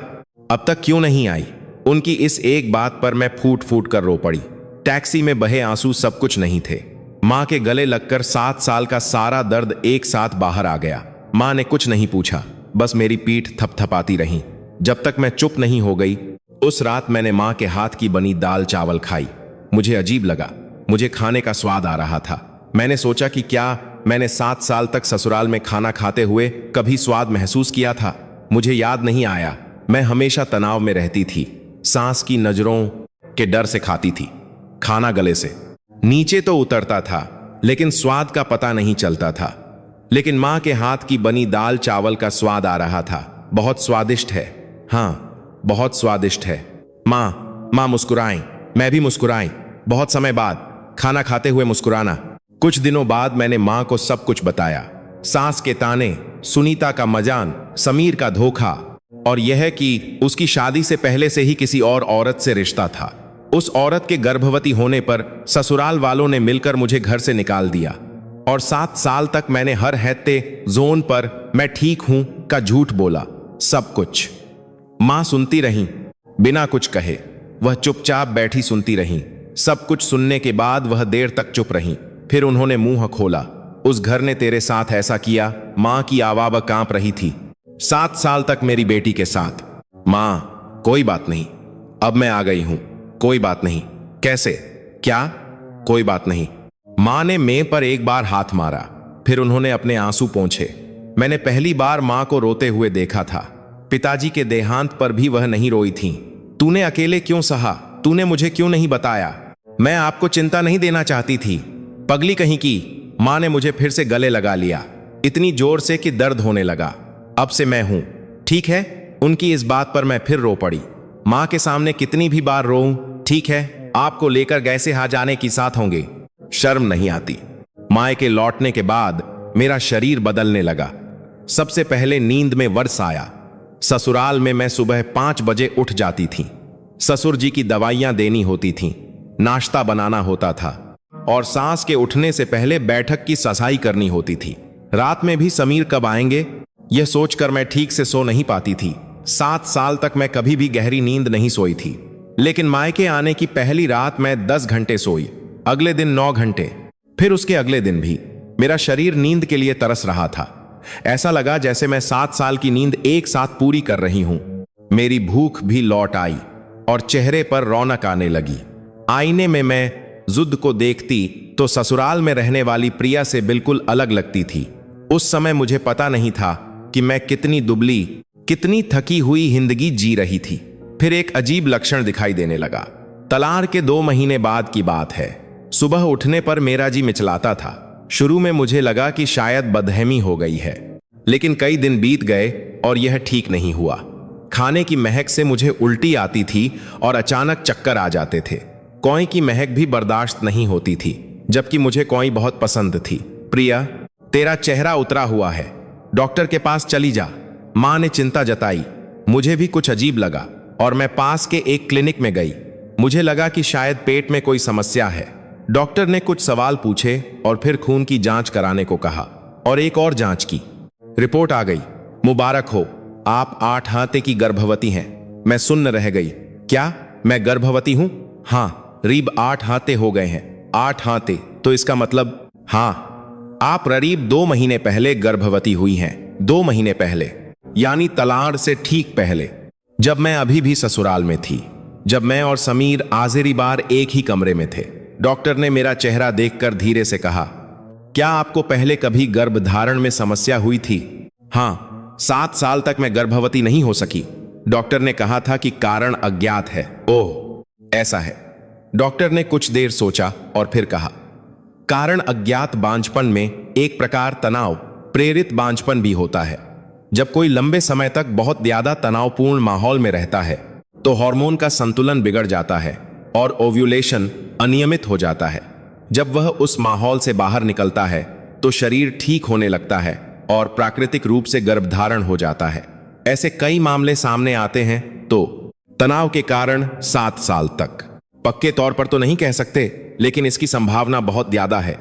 अब तक क्यों नहीं आई? उनकी इस एक बात पर मैं फूट फूट कर रो पड़ी। टैक्सी में बहे आंसू सब कुछ नहीं थे। मां के गले लगकर 7 साल का सारा दर्द एक साथ बाहर आ गया। मां ने कुछ नहीं पूछा, बस मेरी पीठ थपथपाती रही जब तक मैं चुप नहीं हो गई। उस रात मैंने मां के हाथ की बनी दाल चावल खाई। मुझे अजीब लगा, मुझे खाने का स्वाद आ रहा था। मैंने सोचा कि क्या मैंने 7 साल तक ससुराल में खाना खाते हुए कभी स्वाद महसूस किया था? मुझे याद नहीं आया। मैं हमेशा तनाव में रहती थी, सांस की नजरों के डर से खाती थी। खाना गले से नीचे तो उतरता था, लेकिन स्वाद का पता नहीं चलता था। लेकिन मां के हाथ की बनी दाल चावल का स्वाद आ रहा था। बहुत स्वादिष्ट है, हाँ बहुत स्वादिष्ट है। मां मुस्कुराई, मैं भी मुस्कुराई। बहुत समय बाद खाना खाते हुए मुस्कुराना। कुछ दिनों बाद मैंने मां को सब कुछ बताया। सास के ताने, सुनीता का मजान, समीर का धोखा, और यह कि उसकी शादी से पहले से ही किसी और औरत से रिश्ता था। उस औरत के गर्भवती होने पर ससुराल वालों ने मिलकर मुझे घर से निकाल दिया, और 7 साल तक मैंने हर हफ्ते जोन पर मैं ठीक हूं का झूठ बोला। सब कुछ मां सुनती रही बिना कुछ कहे। वह चुपचाप बैठी सुनती रही। सब कुछ सुनने के बाद वह देर तक चुप रही। फिर उन्होंने मुंह खोला। उस घर ने तेरे साथ ऐसा किया? मां की आवाज कांप रही थी। 7 साल तक मेरी बेटी के साथ। मां, कोई बात नहीं, अब मैं आ गई हूं, कोई बात नहीं। कैसे? क्या? कोई बात नहीं। मां ने में पर एक बार हाथ मारा, फिर उन्होंने अपने आंसू पोंछे। मैंने पहली बार मां को रोते हुए देखा था। पिताजी के देहांत पर भी वह नहीं रोई थी। तूने अकेले क्यों सहा? तूने मुझे क्यों नहीं बताया? मैं आपको चिंता नहीं देना चाहती थी, पगली कहीं की। मां ने मुझे फिर से गले लगा लिया, इतनी जोर से कि दर्द होने लगा। अब से मैं हूं, ठीक है? उनकी इस बात पर मैं फिर रो पड़ी। मां के सामने कितनी भी बार रोऊं, ठीक है, आपको लेकर गए से आ जाने की साथ होंगे। शर्म नहीं आती? मां के लौटने के बाद मेरा शरीर बदलने लगा। सबसे पहले नींद में वर्ष आया। ससुराल में मैं सुबह 5 बजे उठ जाती थी। ससुर जी की दवाइयां देनी होती थीं, नाश्ता बनाना होता था, और सास के उठने से पहले बैठक की सफाई करनी होती थी। रात में भी समीर कब आएंगे, यह सोचकर मैं ठीक से सो नहीं पाती थी। 7 साल तक मैं कभी भी गहरी नींद नहीं सोई थी। लेकिन मायके आने की पहली रात मैं 10 घंटे सोई, अगले दिन 9 घंटे, फिर उसके अगले दिन भी। मेरा शरीर नींद के लिए तरस रहा था। ऐसा लगा जैसे मैं 7 साल की नींद एक साथ पूरी कर रही हूं। मेरी भूख भी लौट आई और चेहरे पर रौनक आने लगी। आईने में मैं जुद को देखती तो ससुराल में रहने वाली प्रिया से बिल्कुल अलग लगती थी। उस समय मुझे पता नहीं था कि मैं कितनी दुबली, कितनी थकी हुई जिंदगी जी रही थी। फिर एक अजीब लक्षण दिखाई देने लगा। तलाक के 2 महीने बाद की बात है। सुबह उठने पर मेरा जी मिचलाता था। शुरू में मुझे लगा कि शायद बदहमी हो गई है, लेकिन कई दिन बीत गए और यह ठीक नहीं हुआ। खाने की महक से मुझे उल्टी आती थी और अचानक चक्कर आ जाते थे। कोई की महक भी बर्दाश्त नहीं होती थी, जबकि मुझे कोई बहुत पसंद थी। प्रिया, तेरा चेहरा उतरा हुआ है, डॉक्टर के पास चली जा। मां ने चिंता जताई। मुझे भी कुछ अजीब लगा और मैं पास के एक क्लिनिक में गई। मुझे लगा कि शायद पेट में कोई समस्या है। डॉक्टर ने कुछ सवाल पूछे और फिर खून की जांच कराने को कहा, और एक और जांच की। रिपोर्ट आ गई। मुबारक हो, आप 8 हफ्ते की गर्भवती हैं। मैं सुन्न रह गई। क्या मैं गर्भवती हूं? हाँ, रीब 8 हफ्ते हो गए हैं। 8 हफ्ते। तो इसका मतलब, हाँ, आप करीब 2 महीने पहले गर्भवती हुई हैं। 2 महीने पहले, यानी तलाक से ठीक पहले, जब मैं अभी भी ससुराल में थी, जब मैं और समीर आखिरी बार एक ही कमरे में थे। डॉक्टर ने मेरा चेहरा देखकर धीरे से कहा, क्या आपको पहले कभी गर्भधारण में समस्या हुई थी? हाँ, 7 साल तक मैं गर्भवती नहीं हो सकी। डॉक्टर ने कहा था कि कारण अज्ञात है। ओह, ऐसा है। डॉक्टर ने कुछ देर सोचा और फिर कहा, कारण अज्ञात बांझपन में एक प्रकार तनाव प्रेरित बांझपन भी होता है। जब कोई लंबे समय तक बहुत ज्यादा तनावपूर्ण माहौल में रहता है तो हार्मोन का संतुलन बिगड़ जाता है और ओव्यूलेशन अनियमित हो जाता है। जब वह उस माहौल से बाहर निकलता है तो शरीर ठीक होने लगता है और प्राकृतिक रूप से गर्भधारण हो जाता है। ऐसे कई मामले सामने आते हैं। तो तनाव के कारण 7 साल तक, पक्के तौर पर तो नहीं कह सकते, लेकिन इसकी संभावना बहुत ज्यादा है।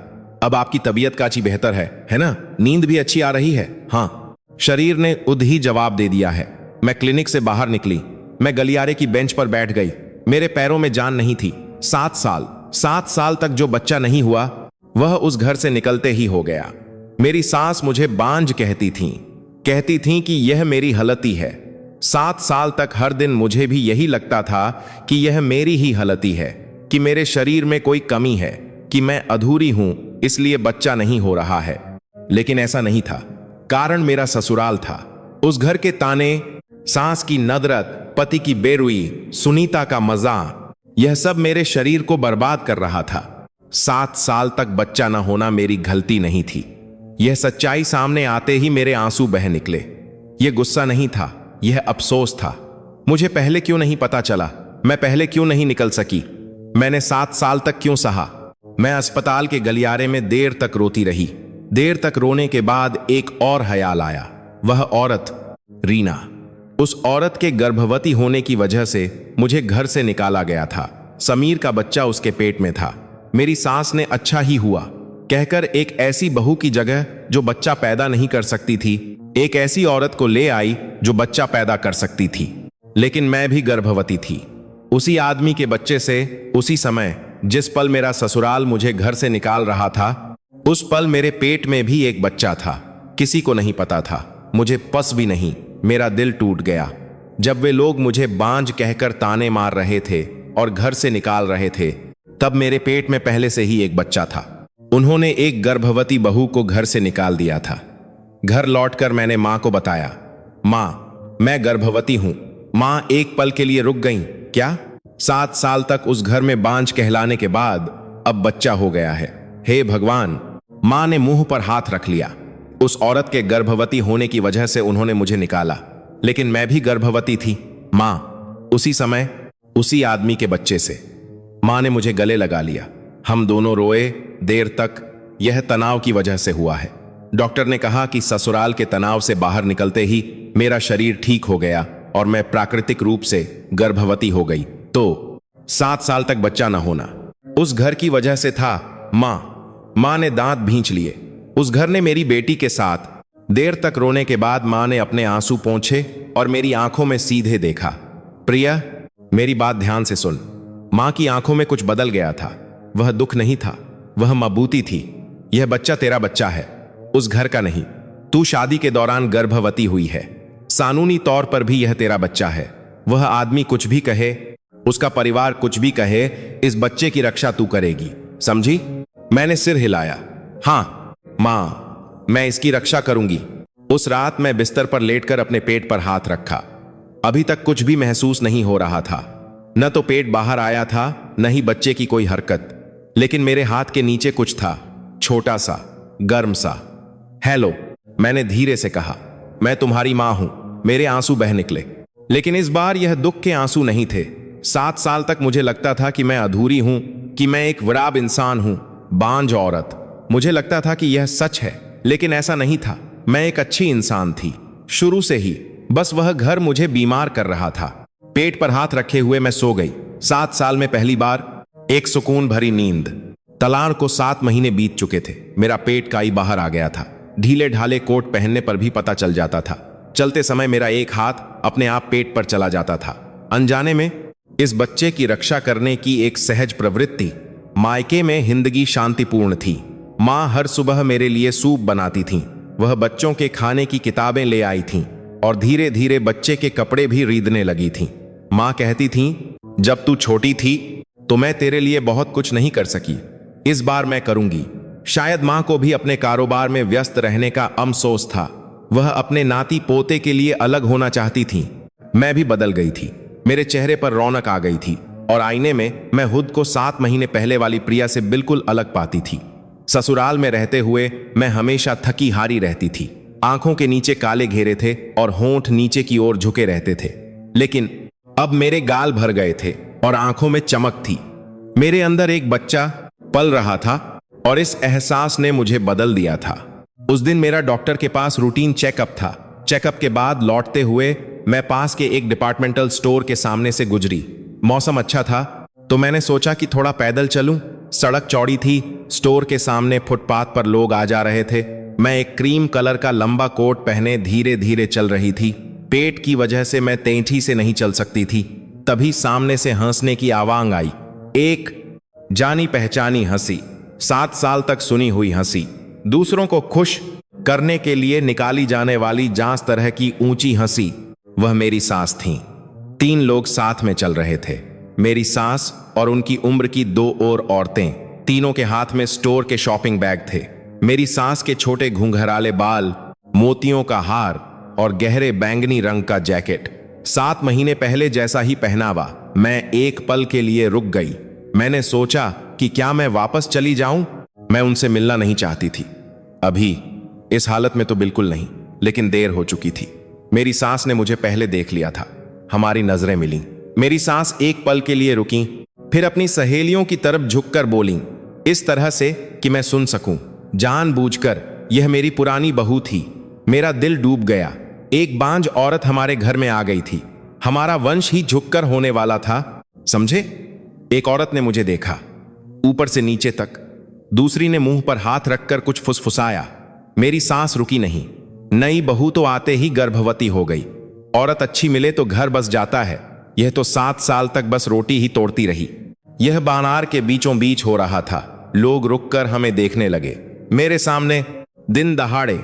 अब आपकी तबीयत काची बेहतर है ना? नींद भी अच्छी आ रही है? हाँ, शरीर ने उद ही जवाब दे दिया है। मैं क्लिनिक से बाहर निकली, मैं गलियारे की बेंच पर बैठ गई। मेरे पैरों में जान नहीं थी। 7 साल तक जो बच्चा नहीं हुआ वह उस घर से निकलते ही हो गया। मेरी सास मुझे बांझ कहती थी कि यह मेरी हलती है। 7 साल तक हर दिन मुझे भी यही लगता था कि यह मेरी ही हलती है, कि मेरे शरीर में कोई कमी है, कि मैं अधूरी हूं, इसलिए बच्चा नहीं हो रहा है। लेकिन ऐसा नहीं था। कारण मेरा ससुराल था। उस घर के ताने, सास की नदरत, पति की बेरुई, सुनीता का मजाक, यह सब मेरे शरीर को बर्बाद कर रहा था। 7 साल तक बच्चा न होना मेरी गलती नहीं थी। यह सच्चाई सामने आते ही मेरे आंसू बह निकले। यह गुस्सा नहीं था, यह अफसोस था। मुझे पहले क्यों नहीं पता चला? मैं पहले क्यों नहीं निकल सकी? मैंने 7 साल तक क्यों सहा? मैं अस्पताल के गलियारे में देर तक रोती रही। देर तक रोने के बाद एक और ख्याल आया। वह औरत, रीना। उस औरत के गर्भवती होने की वजह से मुझे घर से निकाला गया था। समीर का बच्चा उसके पेट में था। मेरी सास ने अच्छा ही हुआ कहकर एक ऐसी बहू की जगह जो बच्चा पैदा नहीं कर सकती थी, एक ऐसी औरत को ले आई जो बच्चा पैदा कर सकती थी। लेकिन मैं भी गर्भवती थी, उसी आदमी के बच्चे से। उसी समय जिस पल मेरा ससुराल मुझे घर से निकाल रहा था, उस पल मेरे पेट में भी एक बच्चा था। किसी को नहीं पता था, मुझे पस भी नहीं। मेरा दिल टूट गया जब वे लोग मुझे बांझ कहकर ताने मार रहे थे और घर से निकाल रहे थे। तब मेरे पेट में पहले से ही एक बच्चा था। उन्होंने एक गर्भवती बहू को घर से निकाल दिया था। घर लौटकर मैंने मां को बताया, मां, मैं गर्भवती हूं। मां एक पल के लिए रुक गईं। क्या? 7 साल तक उस घर में बांझ कहलाने के बाद अब बच्चा हो गया है। हे भगवान! मां ने मुंह पर हाथ रख लिया। उस औरत के गर्भवती होने की वजह से उन्होंने मुझे निकाला, लेकिन मैं भी गर्भवती थी। मां, उसी समय उसी आदमी के बच्चे से। मां ने मुझे गले लगा लिया। हम दोनों रोए देर तक। यह तनाव की वजह से हुआ है। डॉक्टर ने कहा कि ससुराल के तनाव से बाहर निकलते ही मेरा शरीर ठीक हो गया और मैं प्राकृतिक रूप से गर्भवती हो गई। तो 7 साल तक बच्चा न होना उस घर की वजह से था। मां ने दांत भींच लिए। उस घर ने मेरी बेटी के साथ देर तक रोने के बाद मां ने अपने आंसू पोंछे और मेरी आंखों में सीधे देखा। प्रिया, मेरी बात ध्यान से सुन। मां की आंखों में कुछ बदल गया था। वह दुख नहीं था, वह मबूती थी। यह बच्चा तेरा बच्चा है, उस घर का नहीं। तू शादी के दौरान गर्भवती हुई है। कानूनी तौर पर भी यह तेरा बच्चा है। वह आदमी कुछ भी कहे, उसका परिवार कुछ भी कहे, इस बच्चे की रक्षा तू करेगी, समझी? मैंने सिर हिलाया। हाँ मां, मैं इसकी रक्षा करूंगी। उस रात मैं बिस्तर पर लेटकर अपने पेट पर हाथ रखा। अभी तक कुछ भी महसूस नहीं हो रहा था। न तो पेट बाहर आया था, न ही बच्चे की कोई हरकत। लेकिन मेरे हाथ के नीचे कुछ था, छोटा सा, गर्म सा। हेलो, मैंने धीरे से कहा। मैं तुम्हारी मां हूं। मेरे आंसू बह निकले, लेकिन इस बार यह दुख के आंसू नहीं थे। 7 साल तक मुझे लगता था कि मैं अधूरी हूं, कि मैं एक विराब इंसान हूं, बांझ औरत। मुझे लगता था कि यह सच है, लेकिन ऐसा नहीं था। मैं एक अच्छी इंसान थी शुरू से ही। बस वह घर मुझे बीमार कर रहा था। पेट पर हाथ रखे हुए मैं सो गई। 7 साल में पहली बार एक सुकून भरी नींद। तलाक को 7 महीने बीत चुके थे। मेरा पेट काई बाहर आ गया था। ढीले ढाले कोट पहनने पर भी पता चल जाता था। चलते समय मेरा एक हाथ अपने आप पेट पर चला जाता था। अनजाने में इस बच्चे की रक्षा करने की एक सहज प्रवृत्ति मायके में जिंदगी शांतिपूर्ण थी। माँ हर सुबह मेरे लिए सूप बनाती थीं। वह बच्चों के खाने की किताबें ले आई थीं और धीरे धीरे बच्चे के कपड़े भी रीदने लगी थीं। माँ कहती थीं, जब तू छोटी थी तो मैं तेरे लिए बहुत कुछ नहीं कर सकी, इस बार मैं करूंगी। शायद माँ को भी अपने कारोबार में व्यस्त रहने का अफसोस था। वह अपने नाती पोते के लिए अलग होना चाहती थीं। मैं भी बदल गई थी। मेरे चेहरे पर रौनक आ गई थी और आईने में मैं खुद को 7 महीने पहले वाली प्रिया से बिल्कुल अलग पाती थी। ससुराल में रहते हुए मैं हमेशा थकी हारी रहती थी। आंखों के नीचे काले घेरे थे और होंठ नीचे की ओर झुके रहते थे, लेकिन अब मेरे गाल भर गए थे और आंखों में चमक थी। मेरे अंदर एक बच्चा पल रहा था और इस एहसास ने मुझे बदल दिया था। उस दिन मेरा डॉक्टर के पास रूटीन चेकअप था। चेकअप के बाद लौटते हुए मैं पास के एक डिपार्टमेंटल स्टोर के सामने से गुजरी। मौसम अच्छा था तो मैंने सोचा कि थोड़ा पैदल चलूं। सड़क चौड़ी थी। स्टोर के सामने फुटपाथ पर लोग आ जा रहे थे। मैं एक क्रीम कलर का लंबा कोट पहने धीरे धीरे चल रही थी। पेट की वजह से मैं तेजी से नहीं चल सकती थी। तभी सामने से हंसने की आवाज आई। एक जानी पहचानी हंसी, 7 साल तक सुनी हुई हंसी, दूसरों को खुश करने के लिए निकाली जाने वाली जांच तरह की ऊंची हंसी। वह मेरी सास थी। 3 लोग साथ में चल रहे थे, मेरी सास और उनकी उम्र की 2 और औरतें। तीनों के हाथ में स्टोर के शॉपिंग बैग थे। मेरी सास के छोटे घुंघराले बाल, मोतियों का हार और गहरे बैंगनी रंग का जैकेट। 7 महीने पहले जैसा ही पहनावा। मैं एक पल के लिए रुक गई। मैंने सोचा कि क्या मैं वापस चली जाऊं। मैं उनसे मिलना नहीं चाहती थी अभी, इस हालत में तो बिल्कुल नहीं, लेकिन देर हो चुकी थी। मेरी सास ने मुझे पहले देख लिया था। हमारी नजरें मिलीं। मेरी सास एक पल के लिए रुकी, फिर अपनी सहेलियों की तरफ झुककर बोलीं, इस तरह से कि मैं सुन सकूं। जानबूझकर, यह मेरी पुरानी बहू थी। मेरा दिल डूब गया। एक बांझ औरत हमारे घर में आ गई थी। हमारा वंश ही झुककर होने वाला था, समझे? एक औरत ने मुझे देखा, ऊपर से नीचे तक। दूसरी ने मुंह पर हाथ रखकर कुछ फुसफुसाया। मेरी सांस रुकी नहीं। नई बहू तो आते ही गर्भवती हो गई। औरत अच्छी मिले तो घर बस जाता है, यह तो 7 साल तक बस रोटी ही तोड़ती रही। यह बानार के बीचों बीच हो रहा था। लोग रुककर हमें देखने लगे। मेरे सामने दिन दहाड़े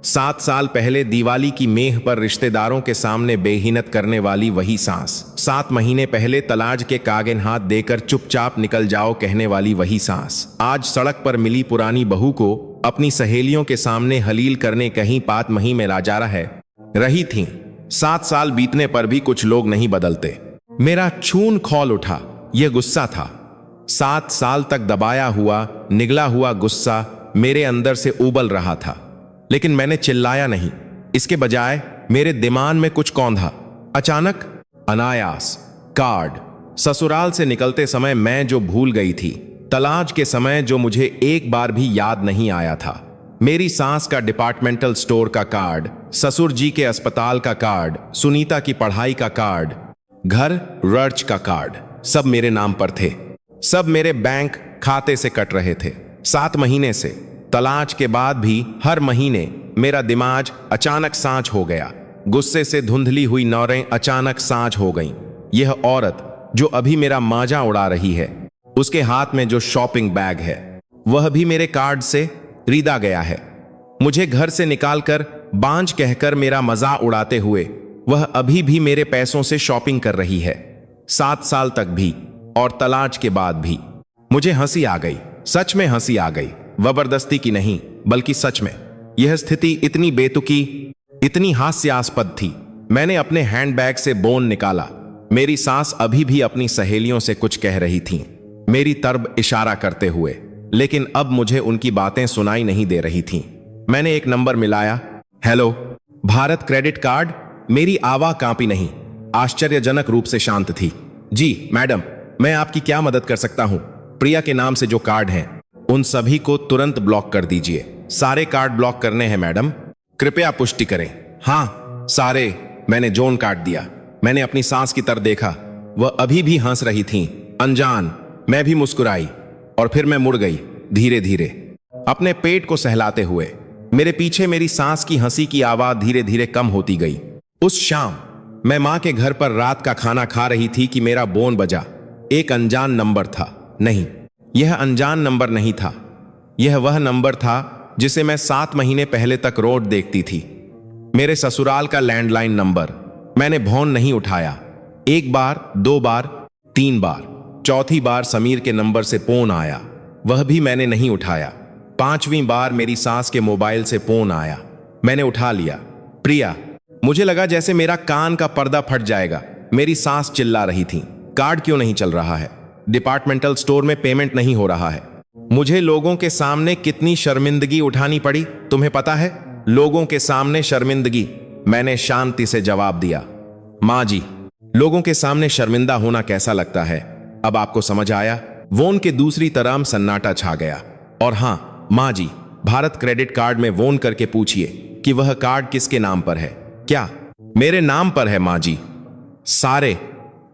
7 साल पहले दिवाली की मेह पर रिश्तेदारों के सामने बेहिनत करने वाली वही सांस। 7 महीने पहले तलाज के कागन हाथ देकर चुपचाप निकल जाओ कहने वाली वही सांस। आज सड़क पर मिली पुरानी बहू को अपनी सहेलियों के सामने हलील करने कहीं 5 महीने में ला जा रही थी। 7 साल बीतने पर भी कुछ लोग नहीं बदलते। मेरा खून खौल उठा। यह गुस्सा था। 7 साल तक दबाया हुआ, निगला हुआ गुस्सा मेरे अंदर से उबल रहा था, लेकिन मैंने चिल्लाया नहीं। इसके बजाय मेरे दिमाग में कुछ कौंधा। अचानक, अनायास, कार्ड। ससुराल से निकलते समय मैं जो भूल गई थी, तलाश के समय जो मुझे एक बार भी याद नहीं आया था। मेरी सास का डिपार्टमेंटल स्टोर का कार्ड, ससुर जी के अस्पताल का कार्ड, सुनीता की पढ़ाई का कार्ड, घर रर्च का कार्ड, सब मेरे नाम पर थे। सब मेरे बैंक खाते से कट रहे थे। 7 महीने से। तलाश के बाद भी हर महीने मेरा दिमाग अचानक सांझ हो गया। गुस्से से धुंधली हुई नौरें अचानक सांझ हो गईं। यह औरत जो अभी मेरा मांझा उड़ा रही है, उसके हाथ में जो शॉपिंग बैग है, वह भी मेरे कार्ड से रीदा गया है। मुझे घर से निकालकर बांझ कहकर मेरा मजाक उड़ाते हुए वह अभी भी मेरे पैसों से शॉपिंग कर रही है। 7 साल तक भी और तलाश के बाद भी। मुझे हंसी आ गई। सच में हंसी आ गई। जबरदस्ती की नहीं, बल्कि सच में। यह स्थिति इतनी बेतुकी, इतनी हास्यास्पद थी। मैंने अपने हैंडबैग से बोन निकाला। मेरी सास अभी भी अपनी सहेलियों से कुछ कह रही थीं, मेरी तरफ इशारा करते हुए, लेकिन अब मुझे उनकी बातें सुनाई नहीं दे रही थीं। मैंने एक नंबर मिलाया। Hello, Bharat credit card. मेरी आवाज कांपी नहीं, आश्चर्यजनक रूप से शांत थी। जी मैडम, मैं आपकी क्या मदद कर सकता हूं? प्रिया के नाम से जो कार्ड हैं, उन सभी को तुरंत ब्लॉक कर दीजिए। सारे कार्ड ब्लॉक करने हैं मैडम। कृपया पुष्टि करें। हाँ, सारे। मैंने जोन काट दिया। मैंने अपनी सास की तरफ देखा। वह अभी भी हंस रही थीं, अनजान। मैं भी मुस्कुराई और फिर मैं मुड़ गई, धीरे धीरे, अपने पेट को सहलाते हुए। मेरे पीछे मेरी सास की हंसी की आवाज धीरे धीरे कम होती गई। उस शाम मैं मां के घर पर रात का खाना खा रही थी कि मेरा बोन बजा। एक अनजान नंबर था। नहीं, यह अनजान नंबर नहीं था। यह वह नंबर था जिसे मैं 7 महीने पहले तक रोज देखती थी। मेरे ससुराल का लैंडलाइन नंबर। मैंने फोन नहीं उठाया। 1 बार, 2 बार, 3 बार, चौथी बार समीर के नंबर से फोन आया, वह भी मैंने नहीं उठाया। 5वीं बार मेरी सास के मोबाइल से फोन आया, मैंने उठा लिया। प्रिया। मुझे लगा जैसे मेरा कान का पर्दा फट जाएगा। मेरी सास चिल्ला रही थी, कार्ड क्यों नहीं चल रहा है? डिपार्टमेंटल स्टोर में पेमेंट नहीं हो रहा है। मुझे लोगों के सामने कितनी शर्मिंदगी उठानी पड़ी, तुम्हें पता है? लोगों के सामने शर्मिंदगी। मैंने शांति से जवाब दिया, माँ जी, लोगों के सामने शर्मिंदा होना कैसा लगता है, अब आपको समझ आया? वोन के दूसरी तरफ सन्नाटा छा गया। और हाँ माँ जी, भारत क्रेडिट कार्ड में वोन करके पूछिए कि वह कार्ड किसके नाम पर है। क्या? मेरे नाम पर है माँ जी। सारे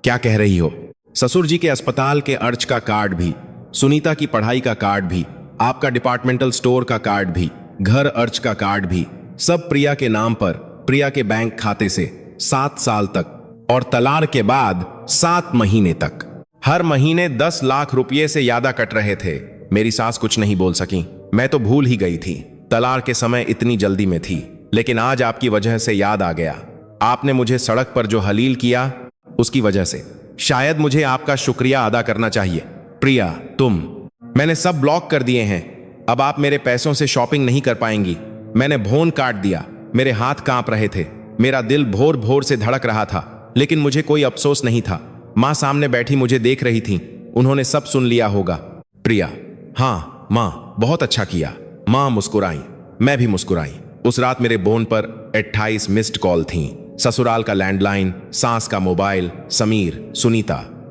क्या कह रही हो? ससुर जी के अस्पताल के अर्ज का कार्ड भी, सुनीता की पढ़ाई का कार्ड भी, आपका डिपार्टमेंटल स्टोर का कार्ड भी, घर अर्ज का कार्ड भी, सब प्रिया के नाम पर, प्रिया के बैंक खाते से 7 साल तक, और तलाक के बाद 7 महीने तक। हर महीने 10 लाख रुपये से ज्यादा कट रहे थे। मेरी सास कुछ नहीं बोल सकी। मैं तो भूल ही गई थी, तलाक के समय इतनी जल्दी में थी। लेकिन आज आपकी वजह से याद आ गया। आपने मुझे सड़क पर जो हलील किया, उसकी वजह से शायद मुझे आपका शुक्रिया अदा करना चाहिए। प्रिया, मैंने सब ब्लॉक कर दिए हैं। अब आप मेरे पैसों से शॉपिंग नहीं कर पाएंगी। मैंने फोन काट दिया। मेरे हाथ कांप रहे थे, मेरा दिल भोर भोर से धड़क रहा था, लेकिन मुझे कोई अफसोस नहीं था। माँ सामने बैठी मुझे देख रही थी, उन्होंने सब सुन लिया होगा। प्रिया, हाँ माँ, बहुत अच्छा किया। माँ मुस्कुराई, मैं भी मुस्कुराई। उस रात मेरे फोन पर 28 मिस्ड कॉल थी। ससुराल का लैंडलाइन, सास का मोबाइल, समीर,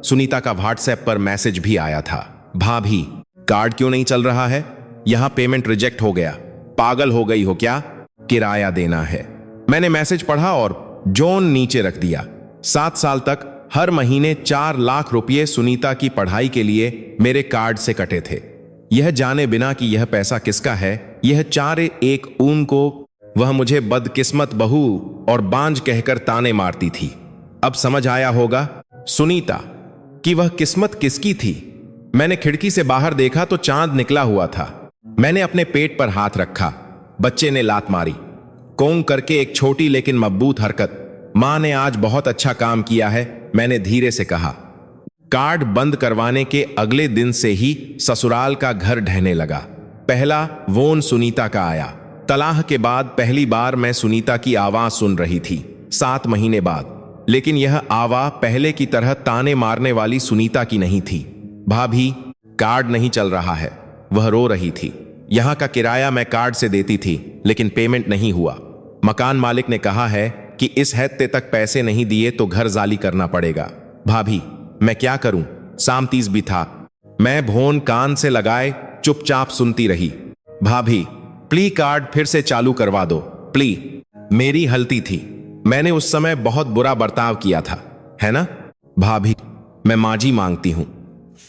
सुनीता का व्हाट्सएप पर मैसेज भी आया था, भाभी कार्ड क्यों नहीं चल रहा है? यहां पेमेंट रिजेक्ट हो गया। पागल हो गई हो क्या? किराया देना है। मैंने मैसेज पढ़ा और जोन नीचे रख दिया। 7 साल तक हर महीने 4 लाख रुपये सुनीता की पढ़ाई के लिए मेरे कार्ड से कटे थे, यह जाने बिना कि यह पैसा किसका है। यह 4 ऊन को वह मुझे बदकिस्मत बहू और बांझ कहकर ताने मारती थी। अब समझ आया होगा सुनीता कि वह किस्मत किसकी थी। मैंने खिड़की से बाहर देखा तो चांद निकला हुआ था। मैंने अपने पेट पर हाथ रखा। बच्चे ने लात मारी, कोंग करके, एक छोटी लेकिन मजबूत हरकत। मां ने आज बहुत अच्छा काम किया है, मैंने धीरे से कहा। कार्ड बंद करवाने के अगले दिन से ही ससुराल का घर ढहने लगा। पहला वोन सुनीता का आया। तलाक के बाद पहली बार मैं सुनीता की आवाज सुन रही थी, 7 महीने बाद। लेकिन यह आवाज पहले की तरह ताने मारने वाली सुनीता की नहीं थी। भाभी, कार्ड नहीं चल रहा है, वह रो रही थी। यहां का किराया मैं कार्ड से देती थी, लेकिन पेमेंट नहीं हुआ। मकान मालिक ने कहा है कि इस हफ्ते तक पैसे नहीं दिए तो घर जाली करना पड़ेगा। भाभी, मैं क्या करूं? शाम 30 भी था। मैं फोन कान से लगाए चुपचाप सुनती रही। भाभी, प्लीज कार्ड फिर से चालू करवा दो, प्लीज। मेरी गलती थी, मैंने उस समय बहुत बुरा बर्ताव किया था, है ना? भाभी, मैं माजी मांगती हूं।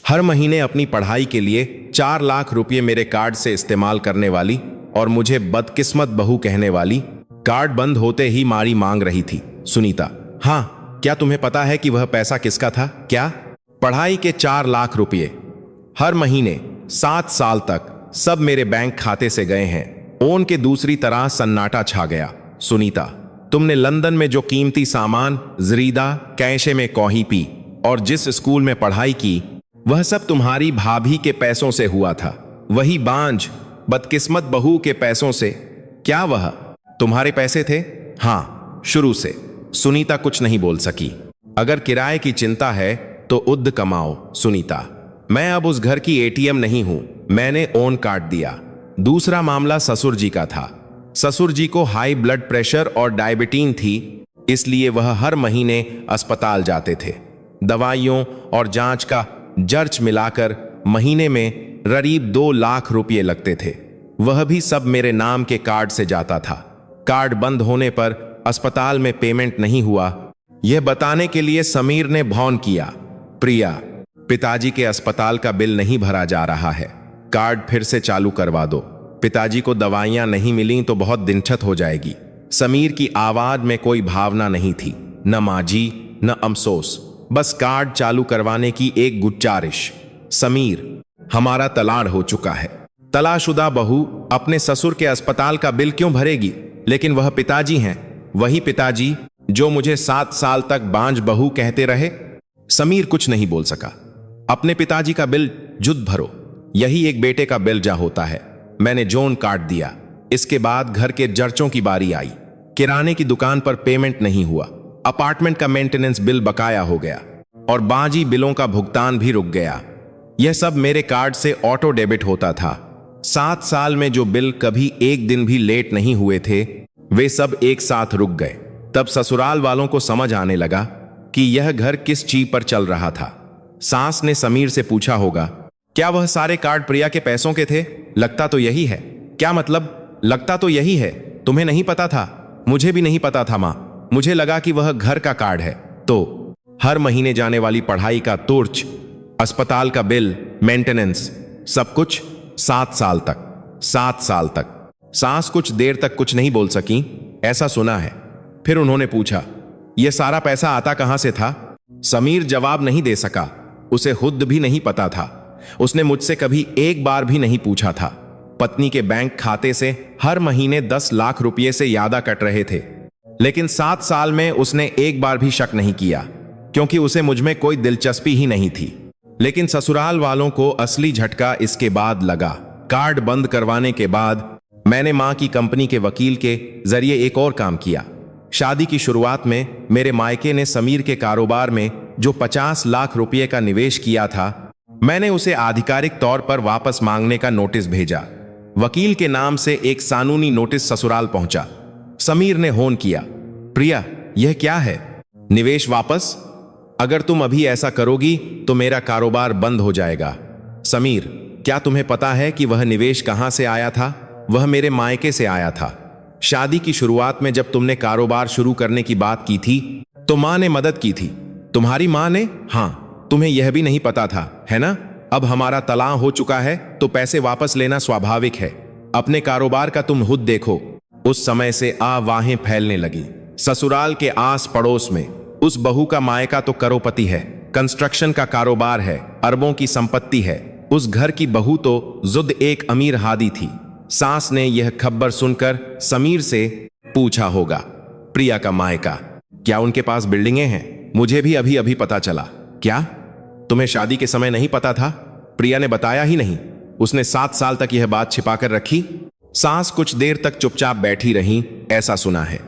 हर महीने अपनी पढ़ाई के लिए 4 लाख रुपए मेरे कार्ड से इस्तेमाल करने वाली और मुझे बदकिस्मत बहू कहने वाली, कार्ड बंद होते ही मारी मांग रही थी। सुनीता, हाँ, क्या तुम्हें पता है कि वह पैसा किसका था? क्या? पढ़ाई के 4 लाख रुपए हर महीने 7 साल तक सब मेरे बैंक खाते से गए हैं। ओन के दूसरी तरह सन्नाटा छा गया। सुनीता, तुमने लंदन में जो कीमती सामान, जरीदा, कैशे में कॉही पी और जिस स्कूल में पढ़ाई की, वह सब तुम्हारी भाभी के पैसों से हुआ था। वही बांझ बदकिस्मत बहू के पैसों से। क्या वह तुम्हारे पैसे थे? हाँ, शुरू से। सुनीता कुछ नहीं बोल सकी। अगर किराए की चिंता है तो उद्द कमाओ सुनीता। मैं अब उस घर की एटीएम नहीं हूं, मैंने ओन काट दिया। दूसरा मामला ससुर जी का था। ससुर जी को हाई ब्लड प्रेशर और डायबिटीज थी, इसलिए वह हर महीने अस्पताल जाते थे। दवाइयों और जांच का जर्च मिलाकर महीने में करीब 2 लाख रुपए लगते थे। वह भी सब मेरे नाम के कार्ड से जाता था। कार्ड बंद होने पर अस्पताल में पेमेंट नहीं हुआ, यह बताने के लिए समीर ने फोन किया, प्रिया, पिताजी के अस्पताल का बिल नहीं भरा जा रहा है, कार्ड फिर से चालू करवा दो। पिताजी को दवाइयां नहीं मिली तो बहुत दिनचत हो जाएगी। समीर की आवाज में कोई भावना नहीं थी, न माजी न अफसोस, बस कार्ड चालू करवाने की एक गुजारिश। समीर, हमारा तलाक हो चुका है। तलाशुदा बहू अपने ससुर के अस्पताल का बिल क्यों भरेगी? लेकिन वह पिताजी हैं, वही पिताजी जो मुझे 7 साल तक बांझ बहू कहते रहे। समीर कुछ नहीं बोल सका। अपने पिताजी का बिल जुद भरो, यही एक बेटे का बिल जा होता है। मैंने जोन काट दिया। इसके बाद घर के जर्चों की बारी आई। किराने की दुकान पर पेमेंट नहीं हुआ, अपार्टमेंट का मेंटेनेंस बिल बकाया हो गया और बाकी बिलों का भुगतान भी रुक गया। यह सब मेरे कार्ड से ऑटो डेबिट होता था। 7 साल में जो बिल कभी एक दिन भी लेट नहीं हुए थे, वे सब एक साथ रुक गए। तब ससुराल वालों को समझ आने लगा कि यह घर किस चीज पर चल रहा था। सास ने समीर से पूछा होगा, क्या वह सारे कार्ड प्रिया के पैसों के थे? लगता तो यही है। क्या मतलब? लगता तो यही है। तुम्हें नहीं पता था? मुझे भी नहीं पता था मां। मुझे लगा कि वह घर का कार्ड है। तो हर महीने जाने वाली पढ़ाई का तुर्च, अस्पताल का बिल, मेंटेनेंस, सब कुछ 7 साल तक। 7 साल तक। सास कुछ देर तक कुछ नहीं बोल सकी, ऐसा सुना है। फिर उन्होंने पूछा, यह सारा पैसा आता कहां से था? समीर जवाब नहीं दे सका। उसे खुद भी नहीं पता था। उसने मुझसे कभी एक बार भी नहीं पूछा था। पत्नी के बैंक खाते से हर महीने 10 लाख रुपए से ज्यादा कट रहे थे, लेकिन 7 साल में उसने एक बार भी शक नहीं किया, क्योंकि उसे मुझ में कोई दिलचस्पी ही नहीं थी। लेकिन ससुराल वालों को असली झटका इसके बाद लगा। कार्ड बंद करवाने के बाद मैंने मां की कंपनी के वकील के जरिए एक और काम किया। शादी की शुरुआत में मेरे मायके ने समीर के कारोबार में जो 50 लाख रुपए का निवेश किया था, मैंने उसे आधिकारिक तौर पर वापस मांगने का नोटिस भेजा। वकील के नाम से एक कानूनी नोटिस ससुराल पहुंचा। समीर ने होन किया, प्रिया यह क्या है? निवेश वापस? अगर तुम अभी ऐसा करोगी तो मेरा कारोबार बंद हो जाएगा। समीर, क्या तुम्हें पता है कि वह निवेश कहां से आया था? वह मेरे मायके से आया था। शादी की शुरुआत में जब तुमने कारोबार शुरू करने की बात की थी तो मां ने मदद की थी। तुम्हारी मां ने? हाँ, तुम्हें यह भी नहीं पता था, है ना? अब हमारा तलाक हो चुका है तो पैसे वापस लेना स्वाभाविक है। अपने कारोबार का तुम खुद देखो। उस समय से अफवाहें फैलने लगी। ससुराल के आस पड़ोस में उस बहू का मायका तो करोड़पति है, कंस्ट्रक्शन का कारोबार है, अरबों की संपत्ति है। उस घर की बहू तो जुद एक अमीर हादी थी। सास ने यह खबर सुनकर समीर से पूछा होगा, प्रिया का मायका, क्या उनके पास बिल्डिंगें हैं? मुझे भी अभी अभी पता चला। क्या तुम्हें शादी के समय नहीं पता था? प्रिया ने बताया ही नहीं। उसने 7 साल तक यह बात छिपाकर रखी। सास कुछ देर तक चुपचाप बैठी रही, ऐसा सुना है।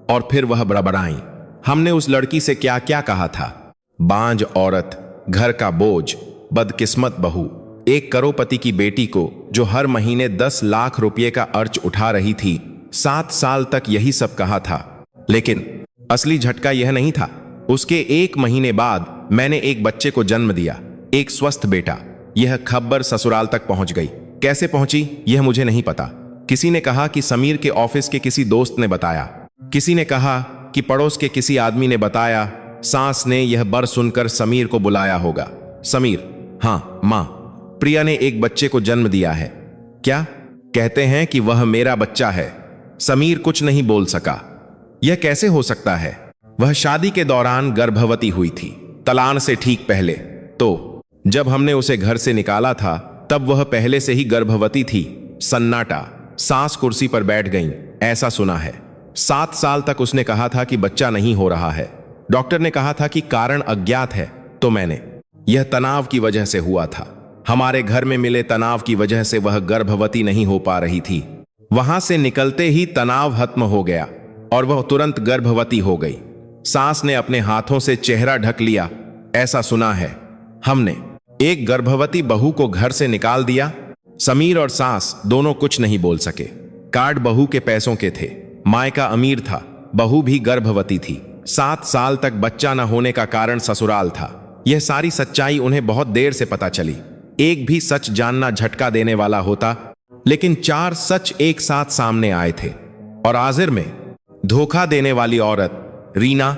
और फिर वह बड़बड़ाई, हमने उस लड़की से क्या क्या कहा था? बांझ औरत, घर का बोझ, बदकिस्मत बहू, एक करोड़पति की बेटी को जो हर महीने 10 लाख रुपए का अर्ज उठा रही थी। 7 साल तक यही सब कहा था। लेकिन असली झटका यह नहीं था। उसके 1 महीने बाद मैंने एक बच्चे को जन्म दिया, एक स्वस्थ बेटा। यह खबर ससुराल तक पहुंच गई। कैसे पहुंची यह मुझे नहीं पता। किसी ने कहा कि समीर के ऑफिस के किसी दोस्त ने बताया, किसी ने कहा कि पड़ोस के किसी आदमी ने बताया। सास ने यह बर सुनकर समीर को बुलाया होगा। समीर, हाँ मां, प्रिया ने एक बच्चे को जन्म दिया है। क्या कहते हैं कि वह मेरा बच्चा है? समीर कुछ नहीं बोल सका। यह कैसे हो सकता है? वह शादी के दौरान गर्भवती हुई थी, तलाक से ठीक पहले। तो जब हमने उसे घर से निकाला था तब वह पहले से ही गर्भवती थी। सन्नाटा। सास कुर्सी पर बैठ गईं, ऐसा सुना है। 7 साल तक उसने कहा था कि बच्चा नहीं हो रहा है। डॉक्टर ने कहा था कि कारण अज्ञात है। तो मैंने, यह तनाव की वजह से हुआ था। हमारे घर में मिले तनाव की वजह से वह गर्भवती नहीं हो पा रही थी। वहां से निकलते ही तनाव खत्म हो गया और वह तुरंत गर्भवती हो गई। सास ने अपने हाथों से चेहरा ढक लिया, ऐसा सुना है। हमने एक गर्भवती बहू को घर से निकाल दिया। समीर और सास दोनों कुछ नहीं बोल सके। कार्ड बहू के पैसों के थे। मायका अमीर था, बहू भी गर्भवती थी। 7 साल तक बच्चा न होने का कारण ससुराल था। यह सारी सच्चाई उन्हें बहुत देर से पता चली। एक भी सच जानना झटका देने वाला होता, लेकिन 4 सच एक साथ सामने आए थे। और आखिर में धोखा देने वाली औरत रीना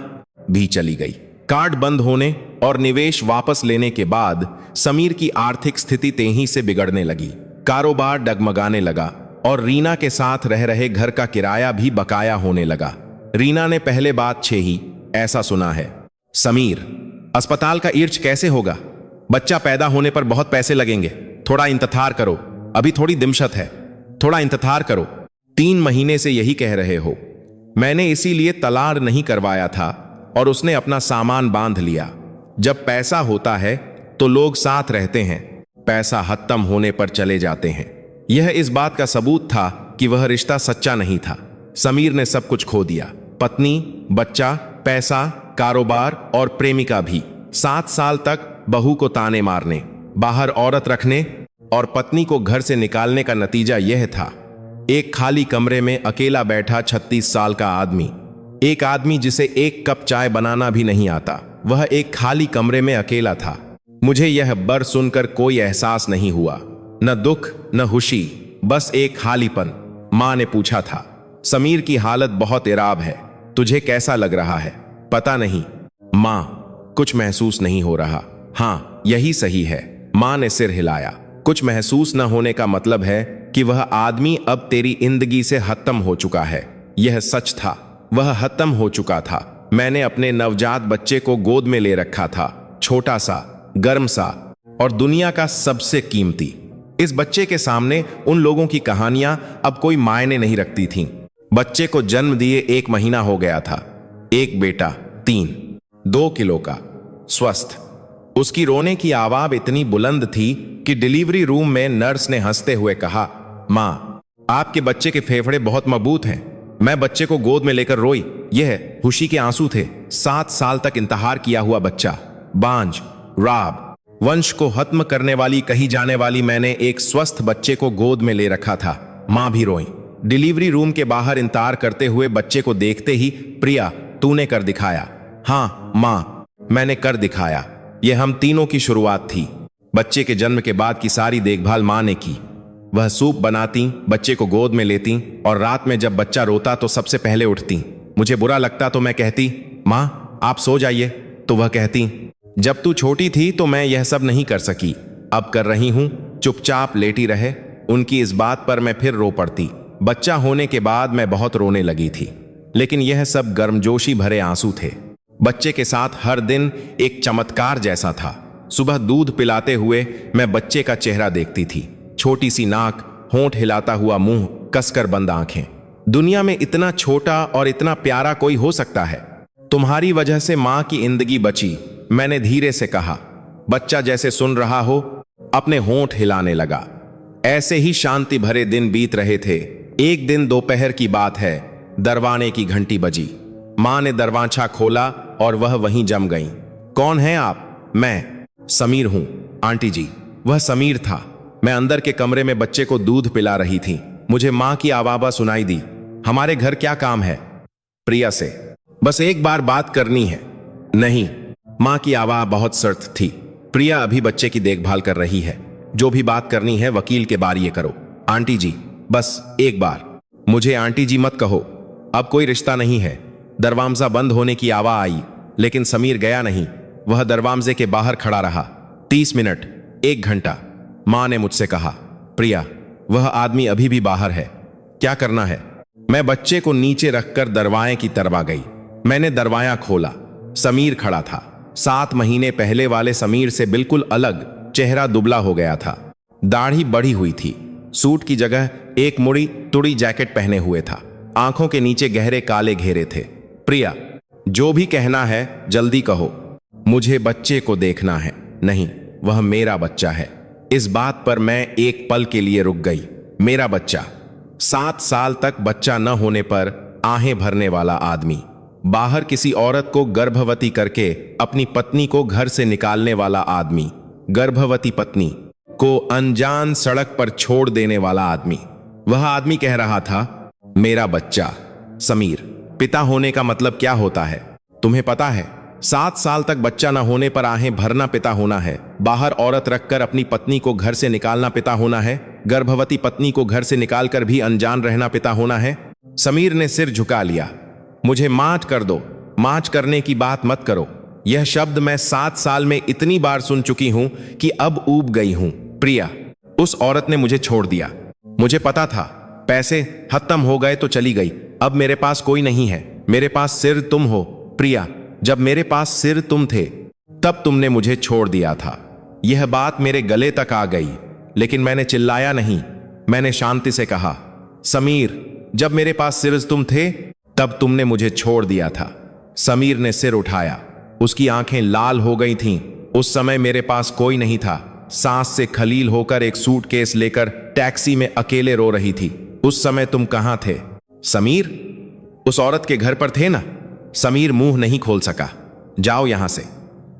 भी चली गई। कार्ड बंद होने और निवेश वापस लेने के बाद समीर की आर्थिक स्थिति तेजी से बिगड़ने लगी। कारोबार डगमगाने लगा और रीना के साथ रह रहे घर का किराया भी बकाया होने लगा। रीना ने पहले बात छेही, ऐसा सुना है। समीर, अस्पताल का इर्ज कैसे होगा? बच्चा पैदा होने पर बहुत पैसे लगेंगे। थोड़ा इंतजार करो, अभी थोड़ी दिमशत है, थोड़ा इंतजार करो। 3 महीने से यही कह रहे हो। मैंने इसीलिए तलाक नहीं करवाया था और उसने अपना सामान बांध लिया। जब पैसा होता है तो लोग साथ रहते हैं, पैसा खत्म होने पर चले जाते हैं। यह इस बात का सबूत था कि वह रिश्ता सच्चा नहीं था। समीर ने सब कुछ खो दिया, पत्नी, बच्चा, पैसा, कारोबार और प्रेमिका भी। 7 साल तक बहू को ताने मारने, बाहर औरत रखने और पत्नी को घर से निकालने का नतीजा यह था। एक खाली कमरे में अकेला बैठा 36 साल का आदमी, एक आदमी जिसे एक कप चाय बनाना भी नहीं आता, वह एक खाली कमरे में अकेला था। मुझे यह बर सुनकर कोई एहसास नहीं हुआ, न दुख न खुशी, बस एक खालीपन। मां ने पूछा था, समीर की हालत बहुत इराब है, तुझे कैसा लग रहा है? पता नहीं मां, कुछ महसूस नहीं हो रहा। हाँ, यही सही है। मां ने सिर हिलाया। कुछ महसूस न होने का मतलब है कि वह आदमी अब तेरी जिंदगी से खत्म हो चुका है। यह सच था, वह खत्म हो चुका था। मैंने अपने नवजात बच्चे को गोद में ले रखा था, छोटा सा, गर्म सा और दुनिया का सबसे कीमती। इस बच्चे के सामने उन लोगों की कहानियां अब कोई मायने नहीं रखती थीं। बच्चे को जन्म दिए 1 महीना हो गया था। एक बेटा, 2 किलो का, स्वस्थ। उसकी रोने की आवाज इतनी बुलंद थी कि डिलीवरी रूम में नर्स ने हंसते हुए कहा, मां, आपके बच्चे के फेफड़े बहुत मजबूत हैं। मैं बच्चे को गोद में लेकर रोई। यह खुशी के आंसू थे। 7 साल तक इंतजार किया हुआ बच्चा, बांझ, राब, वंश को खत्म करने वाली कही जाने वाली मैंने एक स्वस्थ बच्चे को गोद में ले रखा था। मां भी रोई। डिलीवरी रूम के बाहर इंतजार करते हुए बच्चे को देखते ही, प्रिया, तूने कर दिखाया। हाँ मां, मैंने कर दिखाया। यह हम तीनों की शुरुआत थी। बच्चे के जन्म के बाद की सारी देखभाल मां ने की। वह सूप बनाती, बच्चे को गोद में लेती और रात में जब बच्चा रोता तो सबसे पहले उठती। मुझे बुरा लगता तो मैं कहती, मां आप सो जाइए, तो वह कहती, जब तू छोटी थी तो मैं यह सब नहीं कर सकी, अब कर रही हूं, चुपचाप लेटी रहे। उनकी इस बात पर मैं फिर रो पड़ती। बच्चा होने के बाद मैं बहुत रोने लगी थी, लेकिन यह सब गर्मजोशी भरे आंसू थे। बच्चे के साथ हर दिन एक चमत्कार जैसा था। सुबह दूध पिलाते हुए मैं बच्चे का चेहरा देखती थी, छोटी सी नाक, होंठ हिलाता हुआ मुंह, कसकर बंद आंखें। दुनिया में इतना छोटा और इतना प्यारा कोई हो सकता है? तुम्हारी वजह से मां की जिंदगी बची, मैंने धीरे से कहा। बच्चा जैसे सुन रहा हो अपने होंठ हिलाने लगा। ऐसे ही शांति भरे दिन बीत रहे थे। एक दिन दोपहर की बात है, दरवाजे की घंटी बजी। मां ने दरवाजा खोला और वह वहीं जम गई। कौन है आप? मैं समीर हूं आंटी जी। वह समीर था। मैं अंदर के कमरे में बच्चे को दूध पिला रही थी। मुझे मां की आवाज़ सुनाई दी, हमारे घर क्या काम है? प्रिया से बस एक बार बात करनी है। नहीं, मां की आवाज़ बहुत सख्त थी। प्रिया अभी बच्चे की देखभाल कर रही है, जो भी बात करनी है वकील के बारिए करो। आंटी जी बस एक बार। मुझे आंटी जी मत कहो, अब कोई रिश्ता नहीं है। दरवाजा बंद होने की आवाज़ आई, लेकिन समीर गया नहीं। वह दरवाजे के बाहर खड़ा रहा। 30 मिनट, 1 घंटा। मां ने मुझसे कहा, प्रिया वह आदमी अभी भी बाहर है, क्या करना है? मैं बच्चे को नीचे रखकर दरवाजे की तरफ आ गई। मैंने दरवाजा खोला। समीर खड़ा था। 7 महीने पहले वाले समीर से बिल्कुल अलग। चेहरा दुबला हो गया था, दाढ़ी बढ़ी हुई थी, सूट की जगह एक मुड़ी तुड़ी जैकेट पहने हुए था। आंखों के नीचे गहरे काले घेरे थे। प्रिया, जो भी कहना है जल्दी कहो, मुझे बच्चे को देखना है। नहीं, वह मेरा बच्चा है। इस बात पर मैं एक पल के लिए रुक गई। मेरा बच्चा, 7 साल तक बच्चा न होने पर आहें भरने वाला आदमी, बाहर किसी औरत को गर्भवती करके अपनी पत्नी को घर से निकालने वाला आदमी, गर्भवती पत्नी को अनजान सड़क पर छोड़ देने वाला आदमी। वह आदमी कह रहा था, मेरा बच्चा। समीर, पिता होने का मतलब क्या होता है तुम्हें पता है? 7 साल तक बच्चा न होने पर आहें भरना पिता होना है। बाहर औरत रखकर अपनी पत्नी को घर से निकालना पिता होना है। गर्भवती पत्नी को घर से निकालकर भी अनजान रहना पिता होना है। समीर ने सिर झुका लिया। मुझे माफ कर दो, माफ करने की बात मत करो। यह शब्द मैं 7 साल में इतनी बार सुन चुकी हूं कि अब ऊब गई हूं। प्रिया, उस औरत ने मुझे छोड़ दिया। मुझे पता था पैसे खत्म हो गए तो चली गई। अब मेरे पास कोई नहीं है। मेरे पास सिर्फ तुम हो। प्रिया, जब मेरे पास सिर्फ तुम थे तब तुमने मुझे छोड़ दिया था। यह बात मेरे गले तक आ गई। लेकिन मैंने चिल्लाया नहीं। मैंने शांति से कहा, समीर, जब मेरे पास सिर्फ तुम थे तब तुमने मुझे छोड़ दिया था। समीर ने सिर उठाया। उसकी आंखें लाल हो गई थीं। उस समय मेरे पास कोई नहीं था। सांस से खलील होकर एक सूटकेस लेकर टैक्सी में अकेले रो रही थी। उस समय तुम कहां थे? समीर, उस औरत के घर पर थे ना? समीर मुंह नहीं खोल सका। जाओ यहां से,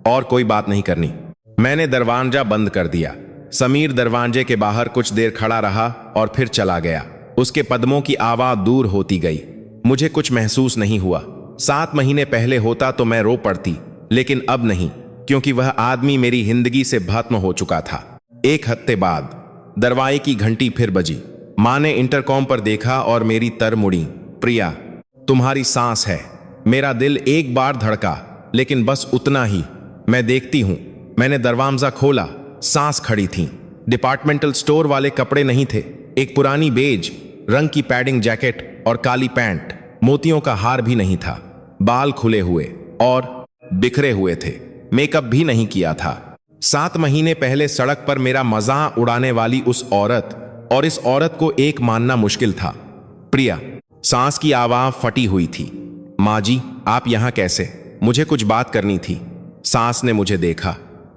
और कोई बात नहीं करनी। मैंने दरवाजा बंद कर दिया। समीर दरवाजे के बाहर कुछ देर खड़ा रहा और फिर चला गया। उसके कदमों की आवाज दूर होती गई। मुझे कुछ महसूस नहीं हुआ। 7 महीने पहले होता तो मैं रो पड़ती, लेकिन अब नहीं, क्योंकि वह आदमी मेरी जिंदगी से भस्म हो चुका था। 1 हफ्ते बाद दरवाजे की घंटी फिर बजी। मां ने इंटरकॉम पर देखा और मेरी तर मुड़ी। प्रिया, तुम्हारी सांस है। मेरा दिल एक बार धड़का, लेकिन बस उतना ही। मैं देखती हूं। मैंने दरवाजा खोला। सांस खड़ी थी। डिपार्टमेंटल स्टोर वाले कपड़े नहीं थे। एक पुरानी बेज रंग की पैडिंग जैकेट और काली पैंट। मोतियों का हार भी नहीं था। बाल खुले हुए और बिखरे हुए थे। मेकअप भी नहीं किया था। 7 महीने पहले सड़क पर मेरा मजाक उड़ाने वाली उस औरत, और इस औरत को एक मानना मुश्किल था। प्रिया, सांस की आवाज फटी हुई थी। माँ जी, आप यहां कैसे? मुझे कुछ बात करनी थी। सांस ने मुझे देखा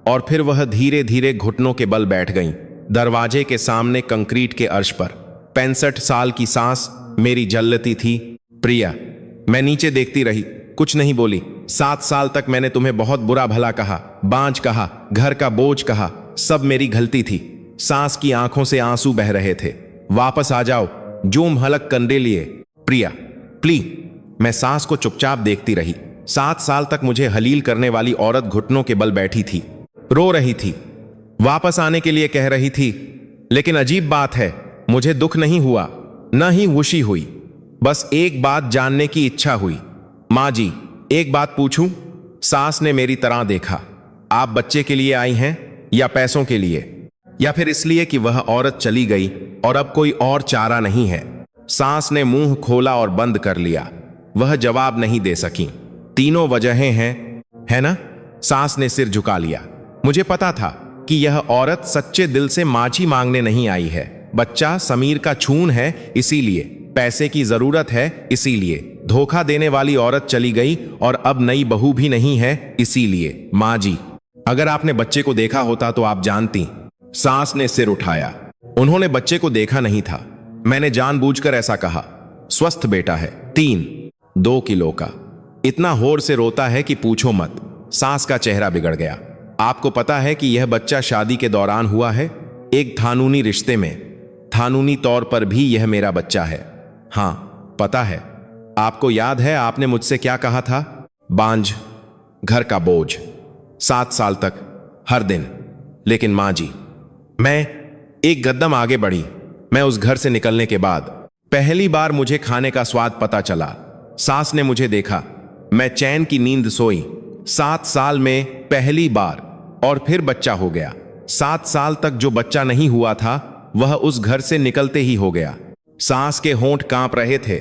और फिर वह धीरे धीरे घुटनों के बल बैठ गई। दरवाजे के सामने कंक्रीट के अर्श पर 65 साल की सांस मेरी जलती थी। प्रिया, मैं नीचे देखती रही, कुछ नहीं बोली। 7 साल तक मैंने तुम्हें बहुत बुरा भला कहा, बांझ कहा, घर का बोझ कहा। सब मेरी गलती थी। सांस की आंखों से आंसू बह रहे थे। वापस आ जाओ, जूम हलक कंधे लिए। प्रिया, प्लीज। मैं सांस को चुपचाप देखती रही। 7 साल तक मुझे हलील करने वाली औरत घुटनों के बल बैठी थी, रो रही थी, वापस आने के लिए कह रही थी। लेकिन अजीब बात है, मुझे दुख नहीं हुआ, न ही खुशी हुई। बस एक बात जानने की इच्छा हुई। माँ जी, एक बात पूछूं? सास ने मेरी तरह देखा। आप बच्चे के लिए आई हैं या पैसों के लिए, या फिर इसलिए कि वह औरत चली गई और अब कोई और चारा नहीं है? सास ने मुंह खोला और बंद कर लिया। वह जवाब नहीं दे सकी। तीनों वजहें हैं, है ना? सास ने सिर झुका लिया। मुझे पता था कि यह औरत सच्चे दिल से माछी मांगने नहीं आई है। बच्चा समीर का छून है इसीलिए, पैसे की जरूरत है इसीलिए, धोखा देने वाली औरत चली गई और अब नई बहू भी नहीं है इसीलिए। माँ जी, अगर आपने बच्चे को देखा होता तो आप जानती। सास ने सिर उठाया। उन्होंने बच्चे को देखा नहीं था। मैंने जानबूझकर ऐसा कहा। स्वस्थ बेटा है, 2 किलो का। इतना होर से रोता है कि पूछो मत। सास का चेहरा बिगड़ गया। आपको पता है कि यह बच्चा शादी के दौरान हुआ है, एक थानूनी रिश्ते में। थानूनी तौर पर भी यह मेरा बच्चा है। हाँ, पता है। आपको याद है आपने मुझसे क्या कहा था? बांझ, घर का बोझ, 7 साल तक, हर दिन। लेकिन माँ जी, मैं एक कदम आगे बढ़ी। मैं उस घर से निकलने के बाद पहली बार मुझे खाने का स्वाद पता चला। सास ने मुझे देखा। मैं चैन की नींद सोई। 7 साल में पहली बार, और फिर बच्चा हो गया। 7 साल तक जो बच्चा नहीं हुआ था वह उस घर से निकलते ही हो गया। सास के होंठ कांप रहे थे।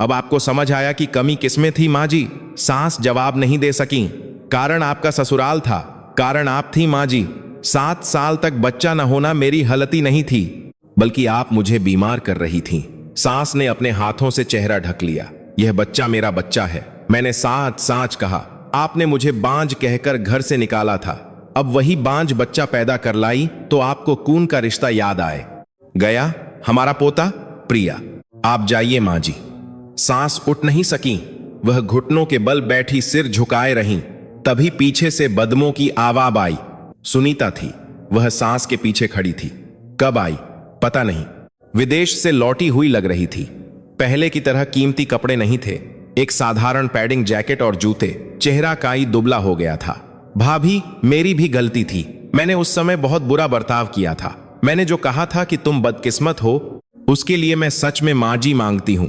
अब आपको समझ आया कि कमी किसमें थी माँ जी? सास जवाब नहीं दे सकी। कारण आपका ससुराल था, कारण आप थी माँ जी। 7 साल तक बच्चा न होना मेरी गलती नहीं थी, बल्कि आप मुझे बीमार कर रही थी। सास ने अपने हाथों से चेहरा ढक लिया। यह बच्चा मेरा बच्चा है। मैंने साच कहा। आपने मुझे बांझ कहकर घर से निकाला था। अब वही बांझ बच्चा पैदा कर लाई तो आपको खून का रिश्ता याद आए। गया हमारा पोता। प्रिया, आप जाइए माँ जी। सांस उठ नहीं सकी। वह घुटनों के बल बैठी सिर झुकाए रहीं। तभी पीछे से बदमों की आवाज आई। सुनीता थी। वह सांस के पीछे खड़ी थी। कब आई पता नहीं। विदेश से लौटी हुई लग रही थी। पहले की तरह कीमती कपड़े नहीं थे। एक साधारण पैडिंग जैकेट और जूते। चेहरा काई दुबला हो गया था। भाभी, मेरी भी गलती थी। मैंने उस समय बहुत बुरा बर्ताव किया था। मैंने जो कहा था कि तुम बदकिस्मत हो, उसके लिए मैं सच में माजी मांगती हूं।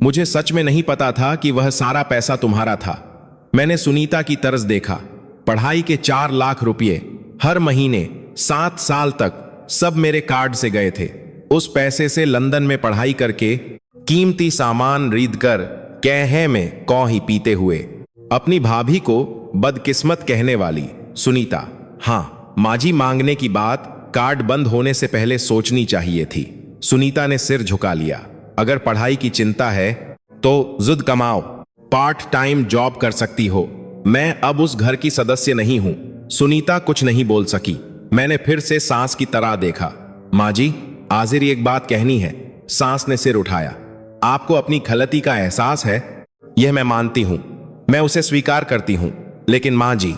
मुझे सच में नहीं पता था कि वह सारा पैसा तुम्हारा था। मैंने सुनीता की तरस देखा। पढ़ाई के 4 लाख रुपये हर महीने 7 साल तक सब मेरे कार्ड से गए थे। उस पैसे से लंदन में पढ़ाई करके कीमती सामान खरीद कर कहे में कौही पीते हुए अपनी भाभी को बदकिस्मत कहने वाली सुनीता। हाँ, माजी मांगने की बात कार्ड बंद होने से पहले सोचनी चाहिए थी। सुनीता ने सिर झुका लिया। अगर पढ़ाई की चिंता है तो जुद कमाओ, पार्ट टाइम जॉब कर सकती हो। मैं अब उस घर की सदस्य नहीं हूं। सुनीता कुछ नहीं बोल सकी। मैंने फिर से सास की तरह देखा। माँ जी, आजिर एक बात कहनी है। सास ने सिर उठाया। आपको अपनी गलती का एहसास है, यह मैं मानती हूं, मैं उसे स्वीकार करती हूं। लेकिन माँ जी,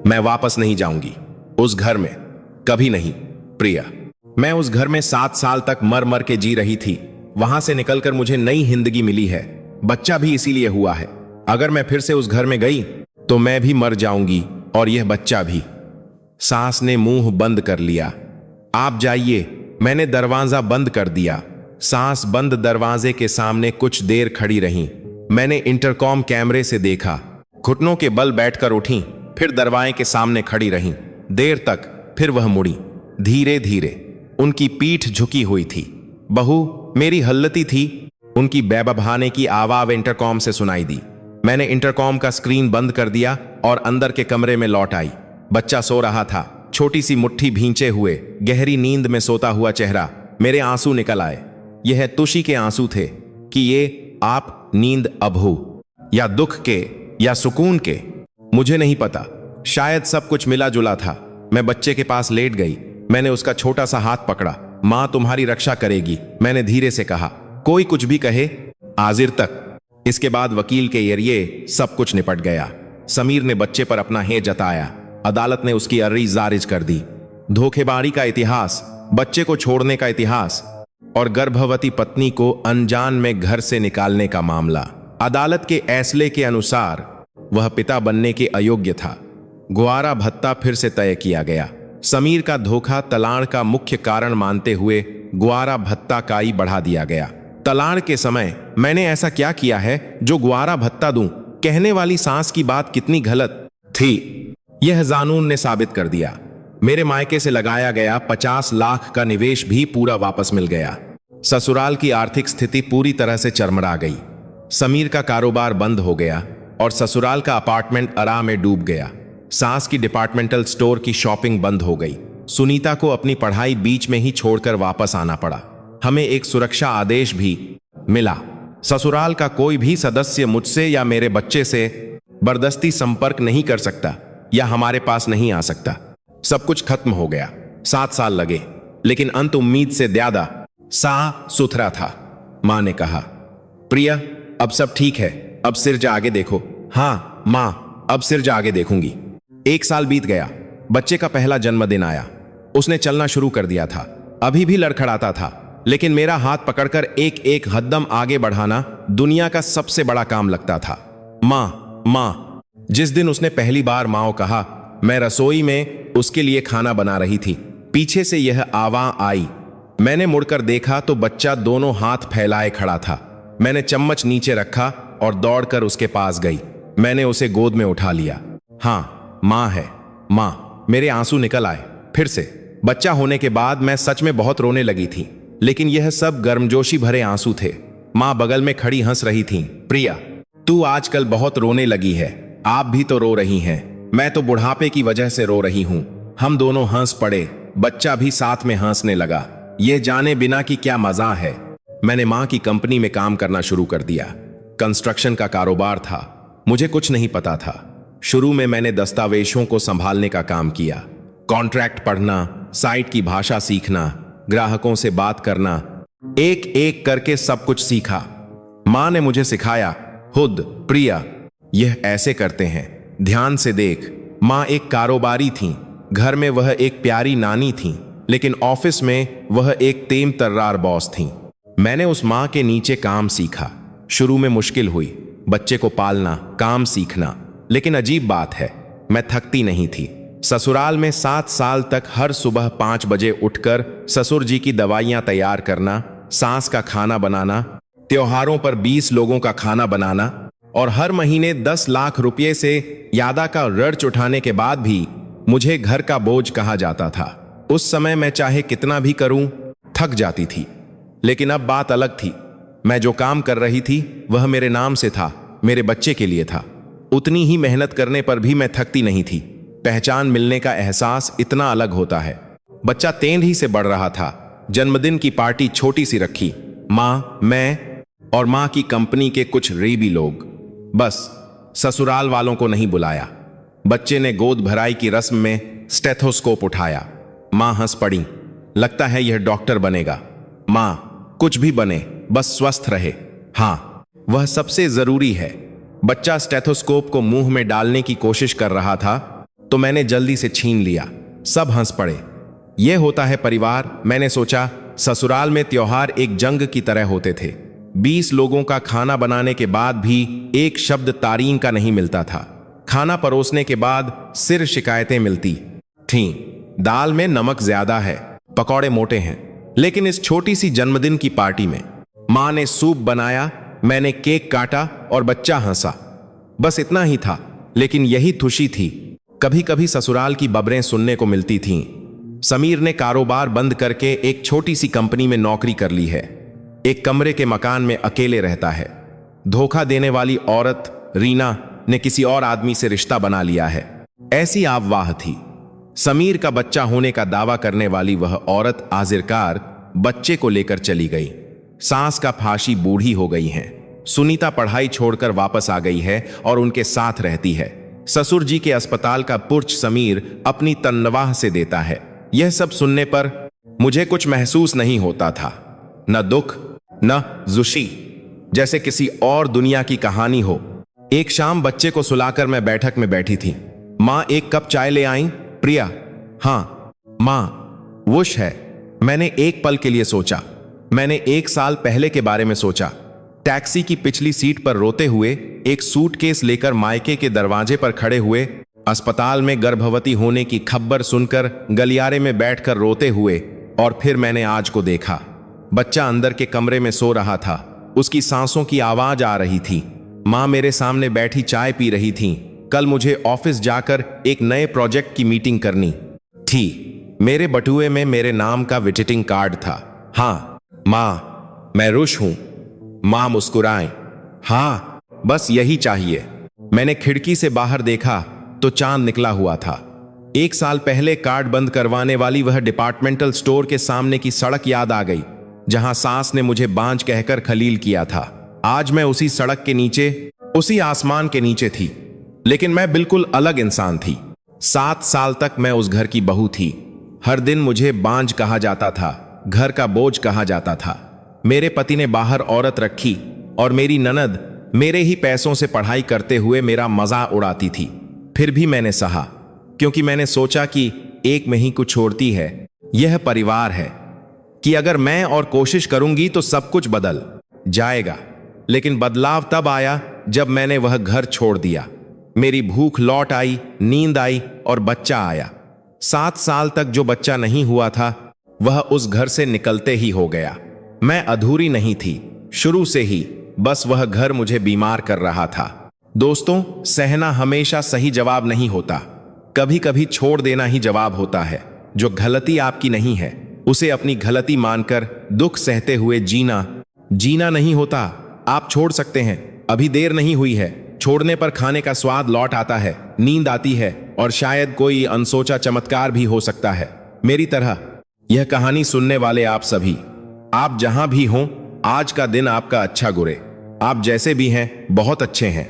मैं वापस नहीं जाऊंगी उस घर में, कभी नहीं। प्रिया, मैं उस घर में 7 साल तक मर मर के जी रही थी। वहां से निकलकर मुझे नई जिंदगी मिली है। बच्चा भी इसीलिए हुआ है। अगर मैं फिर से उस घर में गई तो मैं भी मर जाऊंगी और यह बच्चा भी। सास ने मुंह बंद कर लिया। आप जाइए। मैंने दरवाजा बंद कर दिया। सास बंद दरवाजे के सामने कुछ देर खड़ी रहीं। मैंने इंटरकॉम कैमरे से देखा। घुटनों के बल बैठकर उठी, फिर दरवाजे के सामने खड़ी रहीं देर तक। फिर वह मुड़ी। धीरे धीरे उनकी पीठ झुकी हुई थी। बहू मेरी हल्लती थी। उनकी बेबभाने की आवाज इंटरकॉम से सुनाई दी। मैंने इंटरकॉम का स्क्रीन बंद कर दिया और अंदर के कमरे में लौट आई। बच्चा सो रहा था, छोटी सी मुट्ठी भींचे हुए, गहरी नींद में सोता हुआ चेहरा। मेरे आंसू निकल आए। यह तुषी के आंसू थे कि ये आप नींद अभू या दुख के या सुकून के, मुझे नहीं पता। शायद सब कुछ मिला जुला था। मैं बच्चे के पास लेट गई। मैंने उसका छोटा सा हाथ पकड़ा। मां तुम्हारी रक्षा करेगी, मैंने धीरे से कहा। कोई कुछ भी कहे, आजिर तक। इसके बाद वकील के जरिए सब कुछ निपट गया। समीर ने बच्चे पर अपना हे जताया। अदालत ने उसकी अर्जी जारिज कर दी। धोखेबारी का इतिहास, बच्चे को छोड़ने का इतिहास और गर्भवती पत्नी को अनजान में घर से निकालने का मामला। अदालत के फैसले के अनुसार वह पिता बनने के अयोग्य था। गुआरा भत्ता फिर से तय किया गया। समीर का धोखा तलाक का मुख्य कारण मानते हुए गुआरा भत्ता का ही बढ़ा दिया गया। तलाक के समय मैंने ऐसा क्या किया है जो गुआरा भत्ता दूं? कहने वाली सास की बात कितनी गलत थी, यह कानून ने साबित कर दिया। मेरे मायके से लगाया गया 50 लाख का निवेश भी पूरा वापस मिल गया। ससुराल की आर्थिक स्थिति पूरी तरह से चरमरा गई। समीर का कारोबार बंद हो गया और ससुराल का अपार्टमेंट आराम में डूब गया। सास की डिपार्टमेंटल स्टोर की शॉपिंग बंद हो गई। सुनीता को अपनी पढ़ाई बीच में ही छोड़कर वापस आना पड़ा। हमें एक सुरक्षा आदेश भी मिला। ससुराल का कोई भी सदस्य मुझसे या मेरे बच्चे से बर्दस्ती संपर्क नहीं कर सकता या हमारे पास नहीं आ सकता। सब कुछ खत्म हो गया। 7 साल लगे, लेकिन अंत उम्मीद से ज्यादा साफ सुथरा था। मां ने कहा, प्रिया अब सब ठीक है, अब सिर जा आगे देखो। हाँ मां, अब सिर जा आगे देखूंगी। 1 साल बीत गया। बच्चे का पहला जन्मदिन आया। उसने चलना शुरू कर दिया था। अभी भी लड़खड़ाता था, लेकिन मेरा हाथ पकड़कर एक एक कदम आगे बढ़ाना दुनिया का सबसे बड़ा काम लगता था। मां, मां। जिस दिन उसने पहली बार मां कहा, मैं रसोई में उसके लिए खाना बना रही थी। पीछे से यह आवाज आई। मैंने मुड़कर देखा तो बच्चा दोनों हाथ फैलाए खड़ा था। मैंने चम्मच नीचे रखा और दौड़कर उसके पास गई। मैंने उसे गोद में उठा लिया। हाँ, मां है, मां। मेरे आंसू निकल आए फिर से। बच्चा होने के बाद मैं सच में बहुत रोने लगी थी, लेकिन यह सब गर्मजोशी भरे आंसू थे। मां बगल में खड़ी हंस रही थी। प्रिया, तू आजकल बहुत रोने लगी है। आप भी तो रो रही हैं। मैं तो बुढ़ापे की वजह से रो रही हूं। हम दोनों हंस पड़े। बच्चा भी साथ में हंसने लगा। यह जाने बिना कि क्या मजा है। मैंने मां की कंपनी में काम करना शुरू कर दिया। कंस्ट्रक्शन का कारोबार था। मुझे कुछ नहीं पता था। शुरू में मैंने दस्तावेजों को संभालने का काम किया। कॉन्ट्रैक्ट पढ़ना, साइट की भाषा सीखना, ग्राहकों से बात करना, एक एक करके सब कुछ सीखा। मां ने मुझे सिखाया, खुद प्रिया यह ऐसे करते हैं, ध्यान से देख। मां एक कारोबारी थी। घर में वह एक प्यारी नानी थी, लेकिन ऑफिस में वह एक तेम तर्रार बॉस थी। मैंने उस मां के नीचे काम सीखा। शुरू में मुश्किल हुई, बच्चे को पालना, काम सीखना, लेकिन अजीब बात है, मैं थकती नहीं थी। ससुराल में 7 साल तक हर सुबह 5 बजे उठकर ससुर जी की दवाइयां तैयार करना, सास का खाना बनाना, त्योहारों पर 20 लोगों का खाना बनाना और हर महीने 10 लाख रुपए से ज्यादा का ऋण उठाने के बाद भी मुझे घर का बोझ कहा जाता था। उस समय मैं चाहे कितना भी करूं, थक जाती थी। लेकिन अब बात अलग थी। मैं जो काम कर रही थी वह मेरे नाम से था, मेरे बच्चे के लिए था। उतनी ही मेहनत करने पर भी मैं थकती नहीं थी। पहचान मिलने का एहसास इतना अलग होता है। बच्चा तेंद ही से बढ़ रहा था। जन्मदिन की पार्टी छोटी सी रखी, माँ, मैं और माँ की कंपनी के कुछ रीबी लोग, बस ससुराल वालों को नहीं बुलाया। बच्चे ने गोद भराई की रस्म में स्टेथोस्कोप उठाया। माँ हंस पड़ी, लगता है यह डॉक्टर बनेगा। माँ, कुछ भी बने, बस स्वस्थ रहे। हाँ, वह सबसे जरूरी है। बच्चा स्टेथोस्कोप को मुंह में डालने की कोशिश कर रहा था तो मैंने जल्दी से छीन लिया। सब हंस पड़े। यह होता है परिवार। मैंने सोचा, ससुराल में त्योहार एक जंग की तरह होते थे। 20 लोगों का खाना बनाने के बाद भी एक शब्द तारीन का नहीं मिलता था। खाना परोसने के बाद सिर शिकायतें मिलती थीं। दाल में नमक ज्यादा है, पकौड़े मोटे हैं। लेकिन इस छोटी सी जन्मदिन की पार्टी में माँ ने सूप बनाया, मैंने केक काटा और बच्चा हंसा। बस इतना ही था, लेकिन यही खुशी थी। कभी कभी ससुराल की बबरें सुनने को मिलती थीं। समीर ने कारोबार बंद करके एक छोटी सी कंपनी में नौकरी कर ली है। एक कमरे के मकान में अकेले रहता है। धोखा देने वाली औरत रीना ने किसी और आदमी से रिश्ता बना लिया है, ऐसी अफवाह थी। समीर का बच्चा होने का दावा करने वाली वह औरत आखिरकार बच्चे को लेकर चली गई। सास का फांसी बूढ़ी हो गई है। सुनीता पढ़ाई छोड़कर वापस आ गई है और उनके साथ रहती है। ससुर जी के अस्पताल का पुर्च समीर अपनी तन्नवाह से देता है। यह सब सुनने पर मुझे कुछ महसूस नहीं होता था, न दुख न खुशी, जैसे किसी और दुनिया की कहानी हो। एक शाम बच्चे को सुलाकर मैं बैठक में बैठी थी। माँ, एक कप चाय ले आई? प्रिया, हाँ माँ, वुश है। मैंने एक पल के लिए सोचा। मैंने 1 साल पहले के बारे में सोचा। टैक्सी की पिछली सीट पर रोते हुए, एक सूटकेस लेकर मायके के दरवाजे पर खड़े हुए, अस्पताल में गर्भवती होने की खबर सुनकर गलियारे में बैठकर रोते हुए, और फिर मैंने आज को देखा। बच्चा अंदर के कमरे में सो रहा था। उसकी सांसों की आवाज आ रही थी। माँ मेरे सामने बैठी चाय पी रही थी। कल मुझे ऑफिस जाकर एक नए प्रोजेक्ट की मीटिंग करनी थी। मेरे बटुए में मेरे नाम का विजिटिंग कार्ड था। हाँ माँ, मैं रुश हूं। माँ मुस्कुराएं। हाँ, बस यही चाहिए। मैंने खिड़की से बाहर देखा तो चांद निकला हुआ था। 1 साल पहले कार्ड बंद करवाने वाली वह डिपार्टमेंटल स्टोर के सामने की सड़क याद आ गई, जहां सास ने मुझे बांझ कहकर खलील किया था। आज मैं उसी सड़क के नीचे, उसी आसमान के नीचे थी, लेकिन मैं बिल्कुल अलग इंसान थी। 7 साल तक मैं उस घर की बहू थी। हर दिन मुझे बांझ कहा जाता था, घर का बोझ कहा जाता था। मेरे पति ने बाहर औरत रखी और मेरी ननद मेरे ही पैसों से पढ़ाई करते हुए मेरा मजाक उड़ाती थी। फिर भी मैंने सहा, क्योंकि मैंने सोचा कि एक में ही कुछ छोड़ती है। यह परिवार है कि अगर मैं और कोशिश करूंगी तो सब कुछ बदल जाएगा। लेकिन बदलाव तब आया जब मैंने वह घर छोड़ दिया। मेरी भूख लौट आई, नींद आई और बच्चा आया। 7 साल तक जो बच्चा नहीं हुआ था वह उस घर से निकलते ही हो गया। मैं अधूरी नहीं थी शुरू से ही, बस वह घर मुझे बीमार कर रहा था। दोस्तों, सहना हमेशा सही जवाब नहीं होता। कभी कभी छोड़ देना ही जवाब होता है। जो गलती आपकी नहीं है उसे अपनी गलती मानकर दुख सहते हुए जीना नहीं होता। आप छोड़ सकते हैं, अभी देर नहीं हुई है। छोड़ने पर खाने का स्वाद लौट आता है, नींद आती है और शायद कोई अनसोचा चमत्कार भी हो सकता है। मेरी तरह यह कहानी सुनने वाले आप सभी, आप जहां भी हों, आज का दिन आपका अच्छा गुजरे। आप जैसे भी हैं बहुत अच्छे हैं।